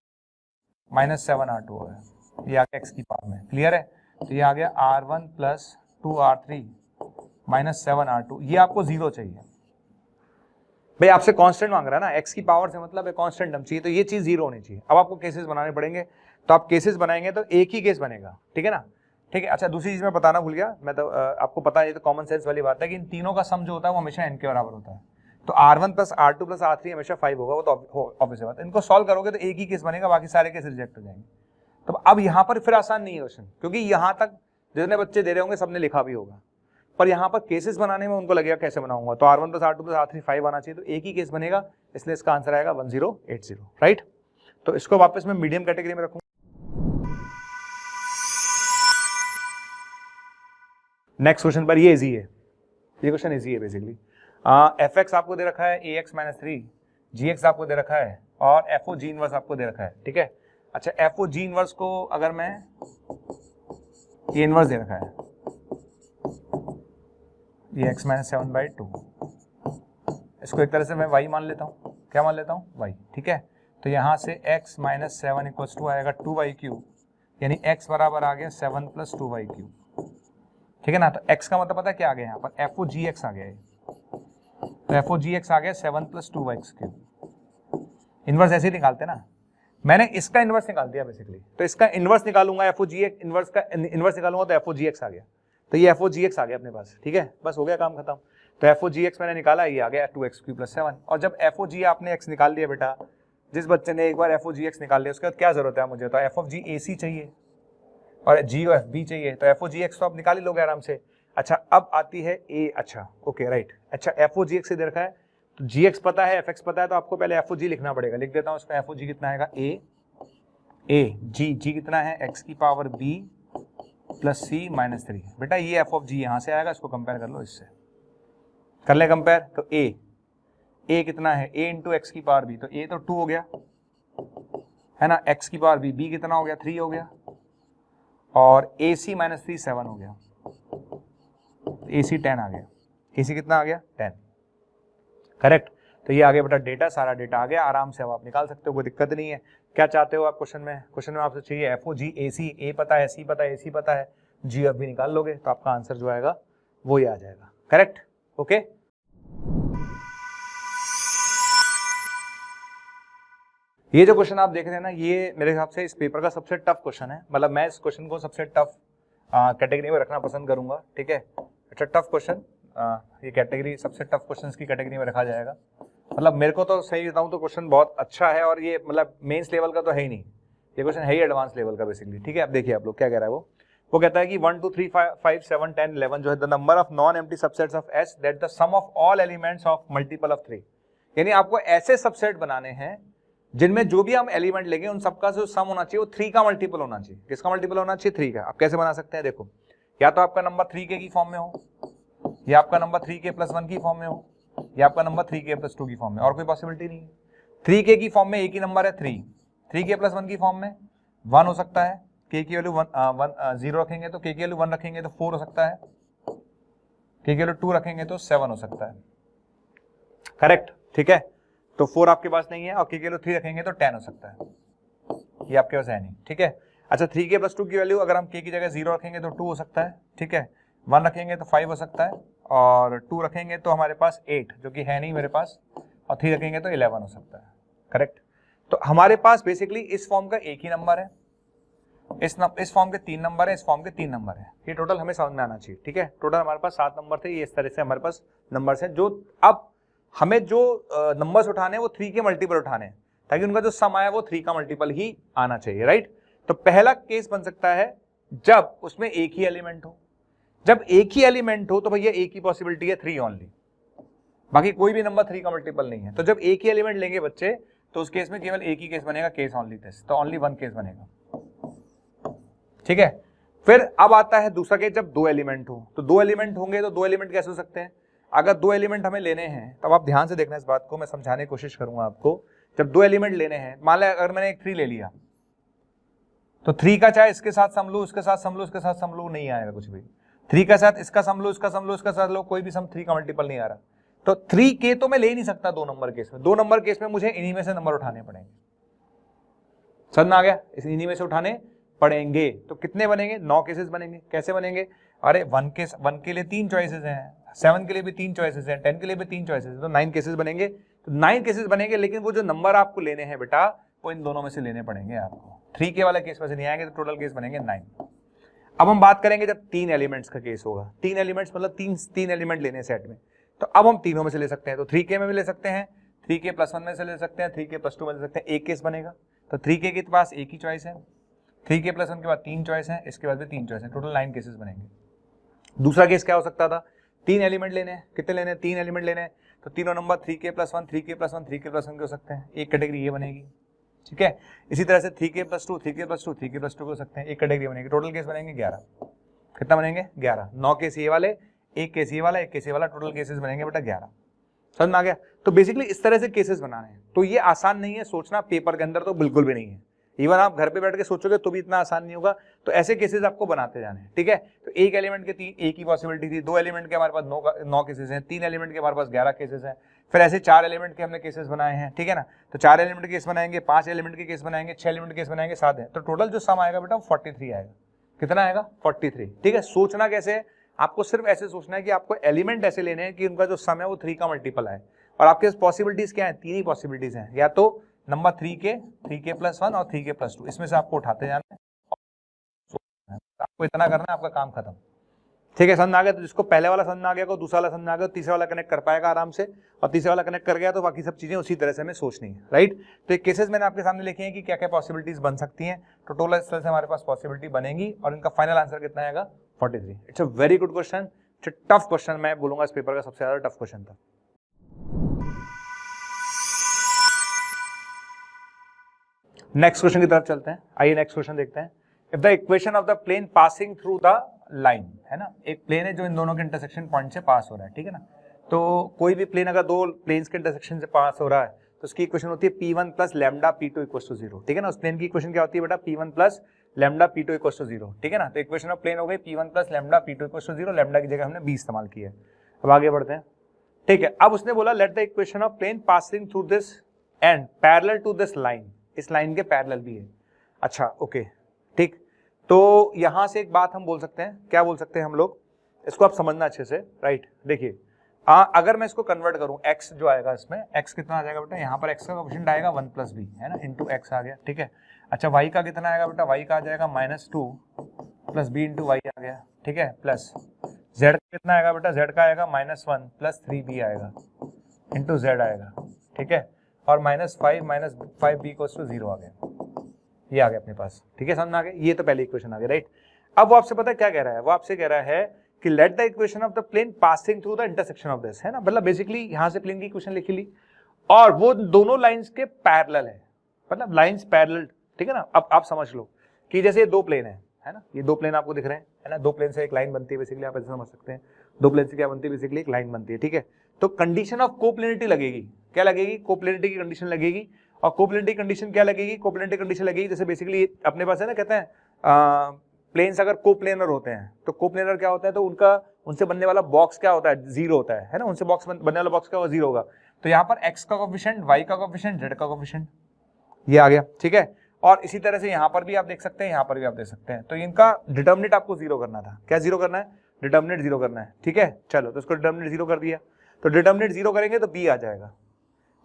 minus 7R2 होगा, ये आ गया x की पावर में। क्लियर है? तो ये आ गया R1 plus 2R3 minus 7R2, ये आपको 0 चाहिए भाई। आपसे कांस्टेंट मांग रहा है ना, x की पावर से मतलब है कांस्टेंट टर्म चाहिए, तो ये चीज 0 होनी चाहिए। अब आपको केसेस बनाने पड़ेंगे, तो आप केसेस बनाएंगे तो एक ही केस बनेगा, ठीक है ना? ठीक है। अच्छा, दूसरी चीज मैं बताना भूल गया, मैं तो आपको पता है, ये तो कॉमन सेंस वाली बात है कि इन तीनों का सम जो होता है वो हमेशा n के बराबर होता है। तो R1 plus R2 plus R3 हमेशा 5 होगा, वो तो ऑब्वियस बात है। इनको सॉल्व करोगे तो एक ही केस बनेगा, बाकी सारे केस रिजेक्ट हो जाएंगे। तो अब यहाँ पर फिर आसान नहीं है क्वेश्चन, क्योंकि यहाँ तक जितने बच्चे दे रहे होंगे सबने लिखा भी होगा, पर यहाँ पर केसेस बनाने में उनको लगेगा कैसे बनाऊंगा। तो R1 plus R2 plus R3 5 आना चाहिए, तो एक ही केस बनेगा, इसलिए इसका आंसर आएगा 1080, राइट। तो इसको वापस मैं मीडियम कैटेगरी में रखूंगा। नेक्स्ट क्वेश्चन पर, ये इजी है, ये क्वेश्चन इजी है बेसिकली। fx आपको दे रखा है ax माइनस 3, gx आपको दे रखा है, और fo g इनवर्स आपको दे रखा है, ठीक है। अच्छा, fo g इनवर्स को अगर मैं, ये इनवर्स दे रखा है, ये x माइनस 7/2, इसको एक तरह से मैं y मान लेता हूँ। क्या मान लेता हूँ? y, ठीक है। तो यहाँ से x माइनस 7 इक्वल्स टू आएगा 2y3, यानी x बराबर आ गया 7 प्लस 2y3, ठीक है ना। तो x का मतलब पता है क्या आ गया यहाँ पर? fo gx आ गया है, तो fo gx आ गया 7 प्लस 2y3। इनवर्स ऐसे ही निकालते ना, मैंने इसका इनवर्स निकाल दिया बेसिकली, तो इसका इनवर्स निकालूंगा, fo gx इनवर्स का इनवर्स निकालूंगा तो fo gx आ गया, तो ये fo gx आ गया अपने पास, ठीक है, बस हो गया काम खत्म। तो fo gx मैंने निकाला, ये आ गया 2x³ + 7। और जब fo g आपने x निकाल लिया बेटा, जिस बच्चे ने एक बार fo gx निकाल लिया उसके बाद क्या जरूरत है मुझे? तो f of g ac चाहिए और g of b चाहिए, तो fo gx तो आप निकाल ही लोगे आराम से। अच्छा, अब आती है a, अच्छा ओके राइट। अच्छा, fo gx से दे रखा है, तो gx पता है, fx पता है, तो आपको पहले fo g लिखना पड़ेगा। लिख देता हूँ इसका, fo g कितना आएगा? a g कितना है? x की power b plus c minus 3। बेटा ये f of g यहाँ से आएगा, इसको कंपेयर कर लो इससे, कर ले कंपेयर। तो a कितना है? a इंटू एक्स की पावर b, तो a तो 2 हो गया है ना, x की पावर b कितना हो गया? 3 हो गया, और ac माइनस 3 7 हो गया, AC 10 आ गया। AC कितना आ गया? 10, करेक्ट। तो ये आ गया बेटा डेटा, सारा डेटा आ गया, आराम से अब आप निकाल सकते हो, कोई दिक्कत नहीं है। क्या चाहते हो आप क्वेश्चन में? क्वेश्चन में आपसे चाहिए FO G AC, A पता है, C पता है, AC पता है, G अब भी निकाल लोगे तो आपका आंसर जो आएगा वो ही आ जाएगा, करेक्ट। ओके, ये जो क्वेश्चन आप देख रहे हैं ना, ये मेरे हिसाब से इस पेपर का सबसे टफ क्वेश्चन है, मतलब मैं इस क्वेश्चन को सबसे टफ कैटेगरी में रखना पसंद करूंगा, ठीक है। अच्छा, टफ क्वेश्चन, ये कैटेगरी सबसे टफ क्वेश्चंस की कैटेगरी में रखा जाएगा। मतलब मेरे को तो सही बताऊं तो क्वेश्चन बहुत अच्छा है, और ये मतलब मेंस लेवल का तो है ही नहीं, ये क्वेश्चन है ही एडवांस लेवल का बेसिकली, ठीक है। अब देखिए आप लोग क्या कह रहा है वो कहता है कि 1 2 3 5 7 10 11 जो है the number of non empty subsets of S that the sum of all elements of multiple of 3। यानी आपको ऐसे सबसेट बनाने हैं जिनमें जो भी हम एलिमेंट लेंगे उन सबका जो सम होना चाहिए वो 3 का मल्टीपल होना चाहिए। किसका मल्टीपल होना चाहिए? 3 का। आप कैसे बना सकते हैं? देखो, या तो आपका नंबर 3k की फॉर्म में हो, या आपका नंबर 3k + 1 की फॉर्म में हो, या आपका नंबर 3k + 2 की फॉर्म में, और कोई पॉसिबिलिटी नहीं है। 3k की फॉर्म में एक ही नंबर है 3, 3k + 1 की फॉर्म में 1 हो सकता है, k की वैल्यू 0 रखेंगे तो k की वैल्यू 1 रखेंगे तो 4 हो सकता है, k की वैल्यू 2 रखेंगे तो 7 हो सकता है, करेक्ट, ठीक है। तो 4 आपके पास नहीं है, और k की वैल्यू 3 रखेंगे तो 10 हो सकता है, ये आपके पास है नहीं, ठीक है। अच्छा, 3k + 2 की वैल्यू अगर हम k की जगह 0 रखेंगे तो 2 हो सकता है, ठीक है, 1 रखेंगे तो 5 हो सकता है, और 2 रखेंगे तो हमारे पास 8 जो कि है नहीं मेरे पास, और 3 रखेंगे तो 11 हो सकता है, करेक्ट। तो हमारे पास बेसिकली इस फॉर्म का एक ही नंबर है, इस फॉर्म के 3 नंबर है, इस फॉर्म के 3 नंबर है, ये टोटल हमें समझ में आना चाहिए, ठीक है। टोटल हमारे पास 7 नंबर थे, ये इस तरह से हमारे पास नंबर्स हैं। जो अब हमें जो नंबर्स उठाने हैं वो 3 के मल्टीपल उठाने हैं, ताकि उनका जो सम आया वो 3 का मल्टीपल ही आना चाहिए, राइट। तो पहला केस बन सकता है जब उसमें एक ही एलिमेंट हो। जब एक ही एलिमेंट हो तो भैया एक ही पॉसिबिलिटी है 3 ओनली, बाकी कोई भी नंबर 3 का मल्टीपल नहीं है। तो जब एक ही एलिमेंट लेंगे बच्चे तो उस केस में केवल एक ही केस बनेगा, केस ओनली टेस्ट, तो ओनली 1 केस बनेगा, ठीक है। फिर अब आता है दूसरा केस, जब 2 एलिमेंट हो। तो 2 एलिमेंट होंगे तो 2 एलिमेंट कैसे हो सकते हैं? अगर 2 एलिमेंट हमें लेने हैं तब आप ध्यान से देखना इस बात को, मैं समझाने की कोशिश करूंगा आपको। जब 2 एलिमेंट लेने हैं, मान लिया अगर मैंने एक 3 ले लिया तो 3 का चाहे इसके साथ सम लो, इसके साथ सम लो, इसके साथ सम लो, नहीं आएगा कुछ भी। 3 का साथ इसका सम लो, इसका सम लो, इसका साथ लो, कोई भी सम 3 का मल्टीपल नहीं आ रहा। तो 3 के तो मैं ले ही नहीं सकता 2 नंबर केस में। 2 नंबर केस में मुझे इन्हीं में से नंबर उठाने पड़ेंगे। समझ में आ गया? इन्हीं में से उठाने पड़ेंगे। तो कितने बनेंगे? 9 केसेस बनेंगे। कैसे बनेंगे? अरे 1 के लिए 3 चॉइसेस हैं, 7 के लिए भी 3 चॉइसेस हैं, 10 के लिए भी 3 चॉइसेस हैं, तो 9 केसेस बनेंगे। तो 9 केसेस बनेंगे, लेकिन वो जो नंबर आपको लेने हैं बेटा वो इन दोनों में से लेने पड़ेंगे आपको। 3 के वाला केस में से नहीं आएंगे, तो टोटल केस बनेंगे 9। अब हम बात करेंगे जब 3 एलिमेंट्स का केस होगा। 3 एलिमेंट्स मतलब 3 एलिमेंट लेने सेट में, तो अब हम तीनों में से ले सकते हैं। तो 3K में भी ले सकते हैं, 3K + 1 में से ले सकते हैं, 3K + 2 में ले सकते हैं। एक केस बनेगा तो 3K के पास एक ही चॉइस है, 3K + 1 के बाद 3 चॉइस है, इसके बाद भी 3 चॉइस है, टोटल 9 केसेस बनेंगे। दूसरा केस क्या हो सकता था? 3 एलिमेंट लेने हैं। कितने लेने हैं? 3 एलिमेंट लेने हैं। तो तीनों नंबर 3K + 1, 3K + 1, 3K + 1 के हो सकते हैं। एक कैटेगरी ये बनेगी, ठीक है। इसी तरह से 3K + 2, 3K + 2, 3K + 2 हो सकते हैं। एक कैटेगरी बनेगी। टोटल केस बनेंगे 11। कितना बनेंगे? 11। 9 केस ये वाले, एक केस ये वाला, एक केस ये वाला, टोटल केसेस बनेंगे बेटा 11। समझ में आ गया? तो बेसिकली इस तरह से केसेस बनाने हैं। तो ये आसान नहीं है सोचना, पेपर के अंदर तो बिल्कुल भी नहीं है। इवन आप घर पे बैठ के सोचोगे तो भी इतना आसान नहीं होगा। तो ऐसे केसेस आपको बनाते जाने हैं, ठीक है। तो एक एलिमेंट के एक ही पॉसिबिलिटी थी, 2 एलिमेंट के हमारे पास 9 केसेस हैं, 3 एलिमेंट के हमारे पास 11 केसेस हैं, फिर ऐसे 4 एलिमेंट के हमने केसेस बनाए हैं, ठीक है ना। तो 4 एलिमेंट के केस बनाएंगे, 5 एलिमेंट के केस बनाएंगे, 6 एलिमेंट के केस बनाएंगे, 7 है। तो टोटल जो सम आएगा बेटा 43 आएगा। कितना आएगा? 43, ठीक है। सोचना कैसे है? आपको सिर्फ ऐसे सोचना है कि आपको एलिमेंट ऐसे लेने हैं कि उनका जो सम है वो 3 का मल्टीपल आए। और आपके पॉसिबिलिटीज क्या है? 3 ही पॉसिबिलिटीज हैं, या तो नंबर 3K, 3K + 1 और 3K + 2, इसमें से आपको उठाते जाना है। आपको इतना करना है, आपका काम खत्म, ठीक है। समझ आ गया? तो जिसको पहले वाला समझ आ गया को दूसरा वाला समझ आ गया, तीसरा वाला कनेक्ट कर पाएगा आराम से, और तीसरा वाला कनेक्ट कर गया तो बाकी सब चीजें उसी तरह से हमें सोचनी है, राइट। तो ये केसेस मैंने आपके सामने लिखे हैं कि क्या क्या पॉसिबिलिटीज बन सकती हैं। तो टोटल इस तरह से हमारे पास पॉसिबिलिटी बनेगी, और इनका फाइनल आंसर कितना आएगा? 43। It's a very good question, it's a tough question. मैं बोलूंगा इस पेपर का सबसे ज्यादा टफ क्वेश्चन था। नेक्स्ट क्वेश्चन की तरफ चलते हैं। आइए नेक्स्ट क्वेश्चन देखते हैं। If the equation of the plane passing through the line, है ना, एक प्लेन है जो इन दोनों के इंटरसेक्शन पॉइंट से पास हो रहा है, ठीक है ना। तो कोई भी प्लेन अगर 2 प्लेन्स के इंटरसेक्शन से पास हो रहा है तो उसकी इक्वेशन होती है P1 + λ P2 = 0, ठीक है ना। उस प्लेन की इक्वेशन क्या होती है बेटा? P1 + λ P2 = 0, ठीक है ना। तो इक्वेशन ऑफ प्लेन हो गई P1 + λ P2 = 0। लैम्डा की जगह हमने 20 इस्तेमाल किया है। अब आगे बढ़ते हैं, ठीक है। अब उसने बोला let the equation of plane passing through this and parallel to this line, इस लाइन के पैरेलल भी है। अच्छा, ओके, ठीक। तो यहां से एक बात हम बोल सकते हैं, क्या बोल सकते हैं हम लोग, इसको आप समझना अच्छे से, राइट। देखिए अगर मैं इसको कन्वर्ट करूं, x जो आएगा इसमें, x कितना आ जाएगा बेटा? यहाँ पर x का कोएफिशिएंट आएगा 1 + b, है ना, इंटू x आ गया, ठीक है। अच्छा, y का कितना आएगा बेटा? y का आ जाएगा -2 + b × y आ गया, ठीक है, प्लस z का कितना आएगा बेटा? z का आएगा -1 + 3b आएगा इंटू z आएगा, ठीक है, और -5 = 0 आ गया। ये आ गया अपने पास, ठीक है, समझ में आ गया। ये तो पहली इक्वेशन आ गई, राइट। अब वो आपसे पता है क्या कह रहा है? वो आपसे कह रहा है कि let the equation of the plane passing through the intersection of this, है ना। मतलब बेसिकली यहां से प्लेन की इक्वेशन लिख ली और वो दोनों लाइंस के पैरेलल है, मतलब लाइंस पैरेलल, ठीक है ना। अब आप समझ लो कि जैसे ये 2 प्लेन है ना, ये 2 प्लेन आपको दिख रहे हैं, है ना। 2 प्लेन से एक लाइन बनती है, बेसिकली आप ऐसे समझ सकते हैं। 2 प्लेन से क्या बनती है? बेसिकली एक लाइन बनती है, ठीक है। तो कंडीशन ऑफ कोप्लेनिटी लगेगी, क्या लगेगी? कोप्लेनिटी की कंडीशन लगेगी। और कोप्लेनिटी कंडीशन क्या लगेगी? कोप्लेनिटी कंडीशन लगेगी जैसे बेसिकली अपने पास है ना, कहते हैं प्लेन्स अगर कोप्लेनर होते हैं तो कोप्लेनर क्या होता है? तो उनसे बनने वाला बॉक्स क्या होता है? 0 होता है ना। उनसे बनने वाला बॉक्स क्या होगा? 0 होगा। तो यहाँ पर x का कोएफिशिएंट, y का कोएफिशिएंट, z का कोएफिशिएंट, ये आ गया, ठीक है। और इसी तरह से यहाँ पर भी आप देख सकते हैं, यहाँ पर भी आप देख सकते हैं। तो इनका डिटर्मिनेंट आपको 0 करना था। क्या 0 करना है? डिटर्मिनेंट 0 करना है, ठीक है। चलो, तो इसको डिटर्मिनेंट 0 कर दिया। तो डिटर्मिनेंट 0 करेंगे तो b आ जाएगा,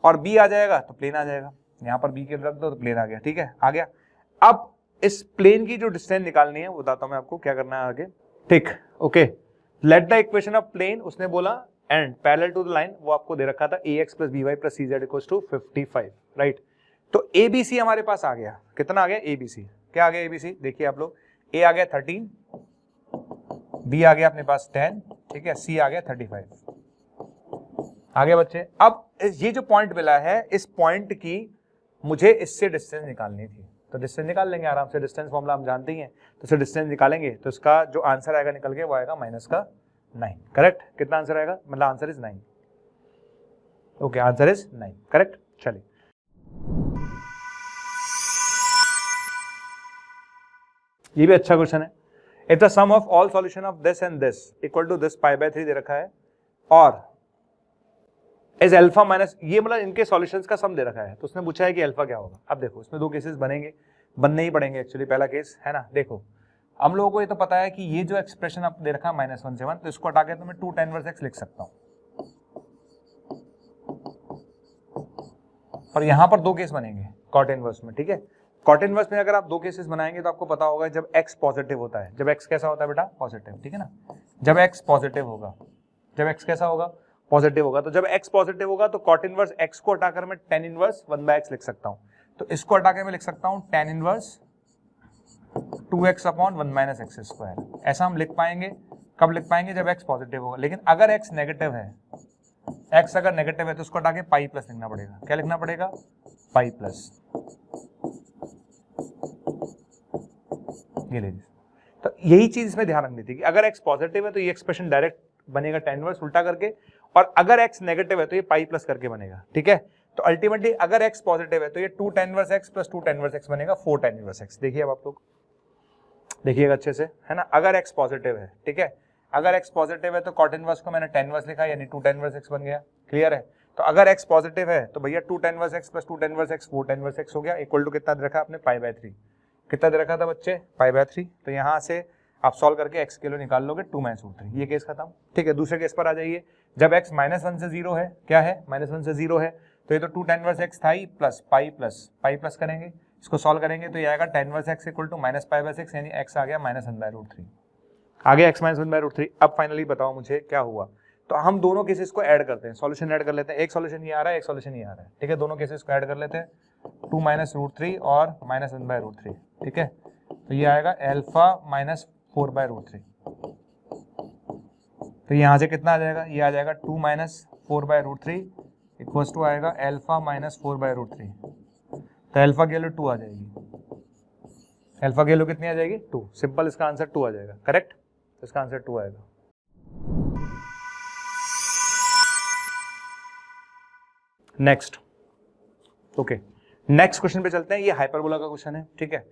और b आ जाएगा तो प्लेन आ जाएगा। यहाँ पर b के रख दो तो प्लेन आ गया, ठीक है, आ गया। अब इस प्लेन की जो डिस्टेंस निकालनी है वो बताता हूं मैं आपको क्या करना है आगे, ठीक, okay. Let the equation of plane, उसने बोला and parallel to the line, वो आपको दे रखा था ax + by + cz = 55, राइट। तो ABC हमारे पास आ गया, कितना आ गया ABC, क्या आ गया ABC, देखिए आप लोग, A आ गया 13, B आ गया अपने पास 10, ठीक है, C आ गया 35। आगे बच्चे, अब ये जो पॉइंट मिला है, इस पॉइंट की मुझे इससे डिस्टेंस निकालनी थी, तो डिस्टेंस निकाल लेंगे आराम से, डिस्टेंस फॉर्मूला हम जानते ही हैं, तो इससे डिस्टेंस निकालेंगे, तो इसका जो आंसर आएगा निकल के वो आएगा -9। करेक्ट, कितना आंसर आएगा, मतलब answer is 9। Okay, answer is 9, correct. चलिए, ये भी अच्छा क्वेश्चन है। If the sum of all solution of this and this equal to this π/3 दे रखा है, और इज अल्फा माइनस, ये मतलब इनके सॉल्यूशंस का सम दे रखा है, तो उसने पूछा है कि अल्फा क्या होगा। अब देखो, इसमें दो केसेस बनेंगे, बनने ही पड़ेंगे एक्चुअली। पहला केस है ना, देखो हम लोगों को ये तो पता है कि ये जो एक्सप्रेशन आप दे रखा है -1 से 1, तो इसको हटा के तो मैं 2 tan इनवर्स x लिख सकता हूं, और यहां पर दो केस बनेंगे cot इनवर्स में, ठीक है। cot इनवर्स में अगर आप दो केसेस बनाएंगे तो आपको पता होगा जब x पॉजिटिव होता है, जब x कैसा होता है बेटा, पॉजिटिव, ठीक है ना, जब x पॉजिटिव होगा, जब x कैसा होगा, पॉजिटिव होगा, तो जब x पॉजिटिव होगा तो cot इनवर्स x को हटाकर मैं tan इनवर्स 1/x लिख सकता हूं, तो इसको हटा के मैं लिख सकता हूं tan inverse 2x upon 1 - x²। ऐसा हम लिख पाएंगे, कब लिख पाएंगे, जब x पॉजिटिव होगा। लेकिन अगर x नेगेटिव है, x अगर नेगेटिव है तो उसको हटा के पाई प्लस लिखना पड़ेगा। क्या लिखना पड़ेगा, पाई प्लस, ये ले लीजिए। तो यही चीज इसमें ध्यान रखनी थी कि अगर x पॉजिटिव है तो ये एक्सप्रेशन डायरेक्ट बनेगा tan इनवर्स उल्टा करके, और अगर x नेगेटिव है तो ये पाई प्लस करके बनेगा, ठीक है। तो अल्टीमेटली अगर x पॉजिटिव है तो ये 2 tan inverse x plus 2 tan inverse x बनेगा 4 tan इनवर्स x। देखिए अब आप लोग देखिएगा अच्छे से, है ना, अगर x पॉजिटिव है, ठीक है, अगर x पॉजिटिव है तो cot इनवर्स को मैंने tan इनवर्स लिखा, यानी 2 tan इनवर्स x बन गया, क्लियर है। तो अगर x पॉजिटिव है तो भैया 2 tan inverse x plus 2 tan inverse x 4 tan inverse x हो गया, इक्वल टू कितना दे रखा आपने, π/3। कितना दे रखा था बच्चे, π/3। तो यहाँ से आप सॉल्व करके x के लिए निकाल लोगे 2 - √3, ये केस खत्म, ठीक है। दूसरे केस पर आ जाइए, जब x -1 से 0 है, क्या है, -1 से 0 है, तो ये तो 2 tan इनवर्स x था ही, प्लस पाई प्लस करेंगे, इसको सॉल्व करेंगे तो ये आएगा tan inverse x equal to -π/6, यानी x आ गया -1/√3, आ गया x -1/√3। अब फाइनली बताओ मुझे क्या हुआ, तो हम दोनों केसेस को ऐड करते हैं, सॉल्यूशन ऐड कर लेते हैं, एक सॉल्यूशन ये आ रहा है, एक सॉल्यूशन ये आ रहा है, ठीक है, दोनों केसेस को ऐड कर लेते हैं, 2 - √3 और -1/√3, ठीक है। तो ये आएगा अल्फा -4/√3, तो यहाँ से कितना आ जाएगा, ये आ जाएगा 2 - 4/√3 इक्वल्स टू आएगा अल्फा -4/√3, तो अल्फा की वैल्यू 2 आ जाएगी, अल्फा की वैल्यू कितनी आ जाएगी, 2। सिंपल, इसका आंसर 2 आ जाएगा, करेक्ट, इसका आंसर 2 आएगा। नेक्स्ट, ओके, नेक्स्ट क्वेश्चन पे चलते हैं। ये हाइपरबोला का क्वेश्चन है, ठीक है।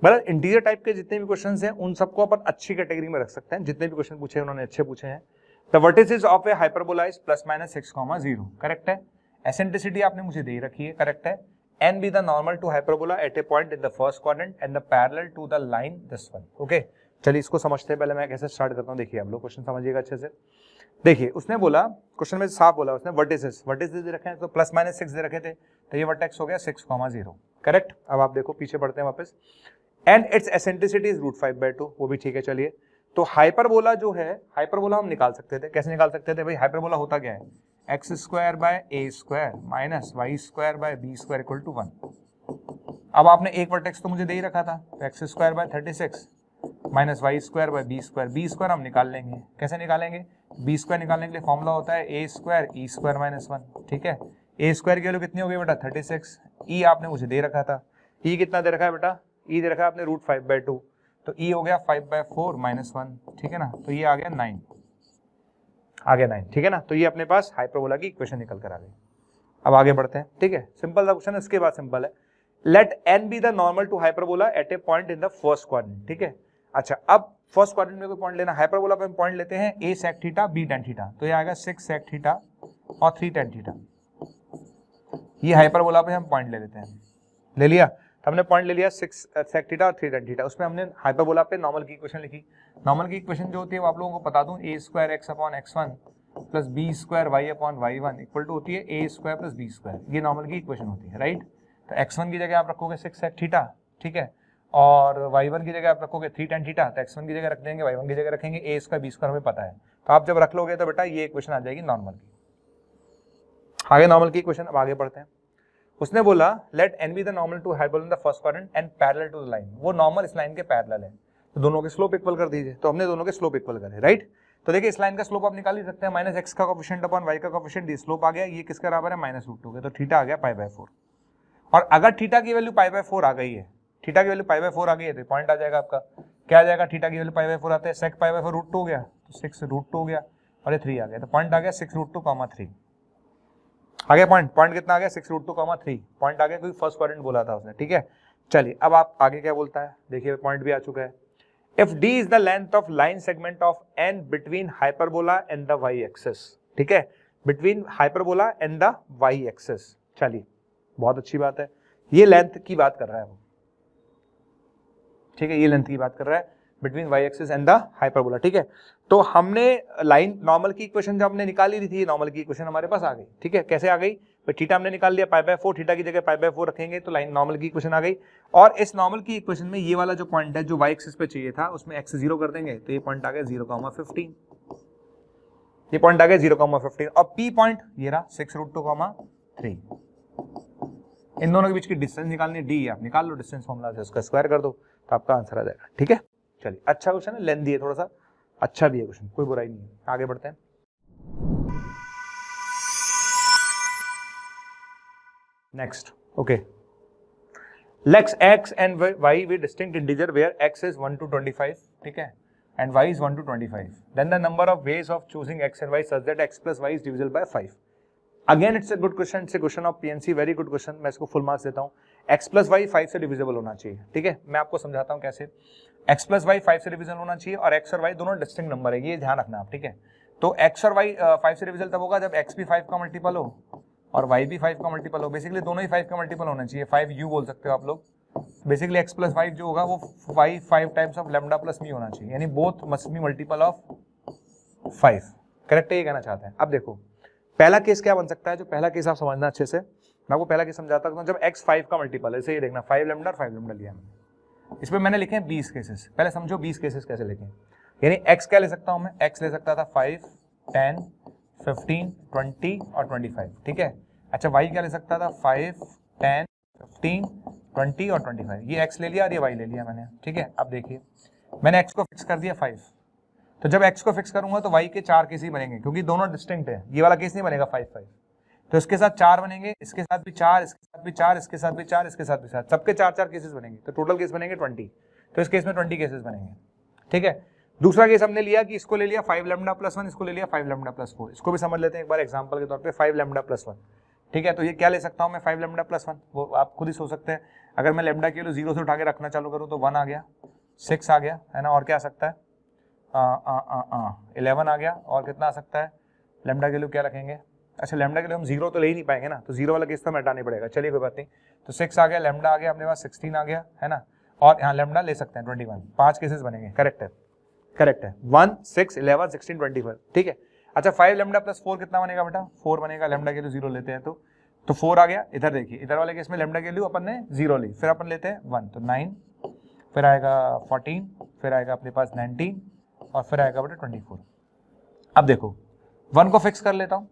मतलब इंटीजर टाइप के जितने भी क्वेश्चंस हैं उन सबको अपन अच्छी कैटेगरी में रख सकते हैं, जितने भी क्वेश्चन पूछे उन्होंने अच्छे पूछे हैं। The vertices of a hyperbola is ±6, 0, correct है। एसेंट्रिसिटी आपने मुझे दे रखी है, करेक्ट है। N be the normal to hyperbola at a point in the first quadrant and the parallel to the line this one, okay. चलिए इसको समझते हैं, पहले मैं कैसे स्टार्ट करता हूँ। देखिए आप लोग क्वेश्चन समझिएगा अच्छे से। देखिए उसने बोला, क्वेश्चन में साफ बोला उसने, वर्टिसेस दे रखे हैं, तो ±6 दे रखे थे, तो ये वर्टेक्स हो गया 6, 0, करेक्ट। अब आप देखो पीछे पढ़ते हैं वापस, एंड इट्स एसेंट्रिसिटी इज √5/2, वो भी ठीक है। चलिए, तो हाइपरबोला जो है, हाइपरबोला हम निकाल सकते थे, कैसे निकाल सकते थे भाई, हाइपरबोला होता क्या है, x² / a² - y² / b² equal to 1। अब आपने एक वर्टेक्स तो मुझे दे ही रखा था, तो x² / 36 - y² / b² हम निकाल लेंगे। कैसे निकालेंगे, b² निकालने के लिए फॉर्मूला होता है a² e² - 1, ठीक है। a² की वैल्यू कितनी हो गई बेटा, 36, e आपने मुझे दे रखा था, e कितना दे रखा है बेटा, e दे रखा है आपने √5/2, तो e हो गया 5/4 - 1, ठीक है ना, तो ये आ गया 9, आ गया 9, ठीक है ना। तो ये अपने पास हाइपरबोला की इक्वेशन निकल कर आ गई। अब आगे बढ़ते हैं, ठीक है, सिंपल सा क्वेश्चन है, इसके बाद सिंपल है, let n be the normal to hyperbola at a point in the first quadrant, ठीक है। अच्छा, अब फर्स्ट क्वाड्रेंट में कोई पॉइंट लेना, हाइपरबोला पे हम पॉइंट लेते हैं a sec theta b tan theta, तो ये आएगा 6 sec थीटा और 3 tan थीटा। ये हाइपरबोला पे हम पॉइंट ले लेते हैं, ले लिया, हमने पॉइंट ले लिया 6 sec थीटा और 3 tan थीटा, उसमें हमने हाइपरबोला पे नॉर्मल की इक्वेशन लिखी। नॉर्मल की इक्वेशन जो होती है वो आप लोगों को बता दूं, a² x/x1 plus b² y/y1 equal to होती है a² प्लस b², ये नॉर्मल की इक्वेशन होती है, राइट। तो x1 की जगह आप रखोगे 6 sec थीटा, ठीक है, और y1 की जगह आप रखोगे 3 tan थीटा, तो x1 की जगह रख देंगे, y1 की जगह रखेंगे a² b² हमें पता है, तो आप जब रख लोगे तो बेटा ये इक्वेशन आ जाएगी नॉर्मल की। आगे नॉर्मल की इक्वेशन, अब आगे बढ़ते हैं। उसने बोला let N be the normal to hyperbola in the first quadrant and parallel to the line, वो नॉर्मल इस लाइन के पैरेलल है, तो दोनों के स्लोप इक्वल कर दीजिए। तो हमने दोनों के स्लोप इक्वल करे, राइट। तो देखिए इस लाइन का स्लोप आप निकाल ही सकते हैं, माइनस एक्स का कोफिशिएंट अपॉन वाई का कोफिशिएंट, डी स्लोप आ गया, ये किसके बराबर है माइनस रूट 2 के, तो थीटा आ गया π/4। और अगर थीटा की वैल्यू π/4 आ गई है, थीटा की वैल्यू π/4 आ गई है तो पॉइंट आ जाएगा आपका, क्या आ जाएगा, थीटा की वैल्यू π/4 आते हैं, sec π/4 रूट 2 हो गया, तो 6 रूट 2 हो गया, और ये 3 आ गया, तो पॉइंट आ गया 6 रूट 2 कॉमा 3 आ गया पॉइंट। पॉइंट कितना आ गया 6 रूट 2 कॉमा 3 पॉइंट आ गया, क्योंकि फर्स्ट क्वाड्रेंट बोला था उसने, ठीक है। चलिए अब आप आगे क्या बोलता है, देखिए पॉइंट भी आ चुका है। If d is the length of line segment of n between hyperbola and the y axis, ठीक है, between hyperbola and the y axis। चलिए बहुत अच्छी बात है, ये लेंथ की बात कर रहा है वो, ठीक है, ये लेंथ की बात कर रहा है between y axis and the hyperbola, ठीक है। तो हमने लाइन नॉर्मल की इक्वेशन जब हमने निकाली ली थी, नॉर्मल की इक्वेशन हमारे पास आ गई, ठीक है। कैसे आ गई, थीटा हमने निकाल लिया π/4, थीटा की जगह π/4 रखेंगे तो लाइन नॉर्मल की इक्वेशन आ गई। और इस नॉर्मल की इक्वेशन में ये वाला जो पॉइंट है जो y एक्सिस पे चाहिए था, उसमें x 0 कर देंगे तो ये पॉइंट आ गया 0,15, ये पॉइंट आ गया 0,15। और p पॉइंट ये रहा 6 रूट 2 कॉमा 3। इन दोनों के बीच की डिस्टेंस निकालनी है, d आप निकाल लो डिस्टेंस फॉर्मूला से, उसका स्क्वायर कर दो तो आपका आंसर आ जाएगा, ठीक है। चलिए अच्छा क्वेश्चन है, लेंथी है थोड़ा सा, अच्छा भी है क्वेश्चन, कोई बुराई नहीं है। आगे बढ़ते हैं। Next, okay, let's x and y be distinct integer where x is 1 to 25, ठीक है, and y is 1 to 25, then the number of ways of choosing x and y such that x plus y is divisible by 5। Again it's a good question, it's a question of PNC, very good question, मैं इसको full marks देता हूँ। x plus Y 5 से divisible होना चाहिए, ठीक है, मैं आपको समझाता हूँ कैसे। x प्लस वाई 5 से डिविजन होना चाहिए, और x और y दोनों डिस्टिंक्ट नंबर है, ये ध्यान रखना आप, ठीक है। तो x और y 5 से डिविजल तब होगा जब x भी 5 का मल्टीपल हो और y भी 5 का मल्टीपल हो, बेसिकली दोनों ही 5 का मल्टीपल होना चाहिए, 5u बोल सकते हो आप लोग। बेसिकली x प्लस 5 जो होगा वो 5 टाइम्स ऑफ लैम्डा प्लस मी होना चाहिए, यानी both must be multiple of 5, correct है, ये कहना चाहते हैं। अब देखो पहला केस क्या बन सकता है, जो पहला केस आप समझना अच्छे से, मैं आपको पहला केस समझाता हूँ। जब x 5 का मल्टीपल है, इसे ये देखना 5 लैम्डा और 5 लैम्डा लिया मैंने, इसमें मैंने लिखे हैं 20 केसेस, पहले समझो 20 केसेस कैसे लिखे। यानी x क्या ले सकता हूँ मैं, x ले सकता था 5, 10, 15, 20 और 25, ठीक है। अच्छा y क्या ले सकता था, 5, 10, 15, 20 और 25, ये x ले लिया और ये y ले लिया मैंने, ठीक है। अब देखिए मैंने x को फिक्स कर दिया 5, तो जब x को फिक्स करूंगा तो y के 4 केस ही बनेंगे, क्योंकि दोनों डिस्टिंक्ट है, ये वाला केस नहीं बनेगा 5, 5, तो इसके साथ 4 बनेंगे, इसके साथ भी 4, इसके साथ भी 4, इसके साथ भी 4, इसके साथ भी 4, सबके 4 केसेस बनेंगे, तो टोटल केस बनेंगे 20, तो इस केस में 20 केसेस बनेंगे, ठीक है। दूसरा केस हमने लिया कि इसको ले लिया 5 लैम्डा प्लस 1, इसको ले लिया 5 लैम्डा प्लस 4, इसको भी समझ लेते हैं एक बार एग्जाम्पल के तौर पर, 5 लैम्डा प्लस 1, ठीक है। तो ये क्या ले सकता हूँ मैं, 5 लैम्डा प्लस 1, वो आप खुद ही सोच सकते हैं। अगर मैं लैम्डा की वैल्यू 0 से उठा के रखना चालू करूँ तो 1 आ गया, 6 आ गया, है ना, और क्या आ सकता है 11 आ गया, और कितना आ सकता है, लैम्डा की वैल्यू क्या रखेंगे, अच्छा लैम्डा के लिए हम 0 तो ले ही नहीं पाएंगे ना, तो 0 वाला केस तो हमें हटाना पड़ेगा, चलिए कोई बात नहीं। तो 6 आ गया, लैम्डा आ गया अपने पास, 16 आ गया, है ना, और यहाँ लैम्डा ले सकते हैं 21, 5 केसेस बनेंगे, करेक्ट है, करेक्ट है, 1, 6, 11, 16, 25, ठीक है। अच्छा 5 लैम्डा प्लस 4 कितना बनेगा बेटा, 4 बनेगा, लैम्डा के लिए 0 लेते हैं तो 4 आ गया। इधर देखिए, इधर वाले केस में लैम्डा के लिए अपन ने 0 ली, फिर अपन लेते हैं 1, तो 9, फिर आएगा 14, फिर आएगा अपने पास 19, और फिर आएगा बेटा 24। अब देखो 1 को फिक्स कर लेता हूँ,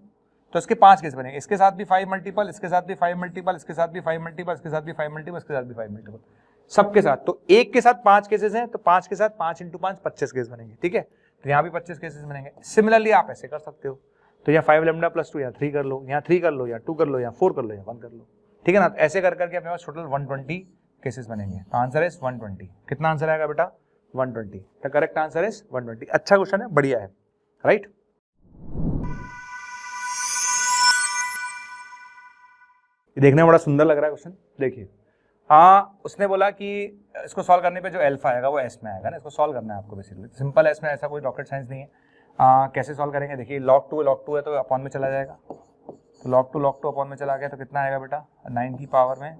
तो इसके 5 केस बनेंगे, इसके साथ भी 5 मल्टीपल, इसके साथ भी 5 मल्टीपल, इसके साथ भी 5 मल्टीपल, इसके साथ भी 5 मल्टीपल, इसके साथ भी 5 मल्टीपल, सबके साथ। तो एक के साथ 5 केसेस हैं, तो 5 के साथ 5 × 5 25 केस बनेंगे, ठीक है। तो यहाँ भी 25 केसेस बनेंगे। सिमिलरली आप ऐसे कर सकते हो, तो यहाँ 5 लैम्डा प्लस 2, यहाँ 3 कर लो, यहाँ 3 कर लो, यहाँ 2 कर लो, यहाँ 4 कर लो, यहाँ 1 कर लो, ठीक है ना। तो ऐसे कर करके अपने पास टोटल 120 केसेस बनेंगे। तो आंसर इज 120। कितना आंसर आएगा बेटा, 120। The correct answer is 120। अच्छा क्वेश्चन है, बढ़िया है, राइट। देखने में बड़ा सुंदर लग रहा है क्वेश्चन, देखिए। उसने बोला कि इसको सॉल्व करने पे जो अल्फा आएगा वो एस में आएगा ना, इसको सॉल्व करना है आपको बेसिकली, सिंपल है, इसमें ऐसा कोई रॉकेट साइंस नहीं है। कैसे सॉल्व करेंगे, देखिए log 2 है तो अपॉन में चला जाएगा, तो log 2 अपॉन में चला गया तो कितना आएगा बेटा, 9 की पावर में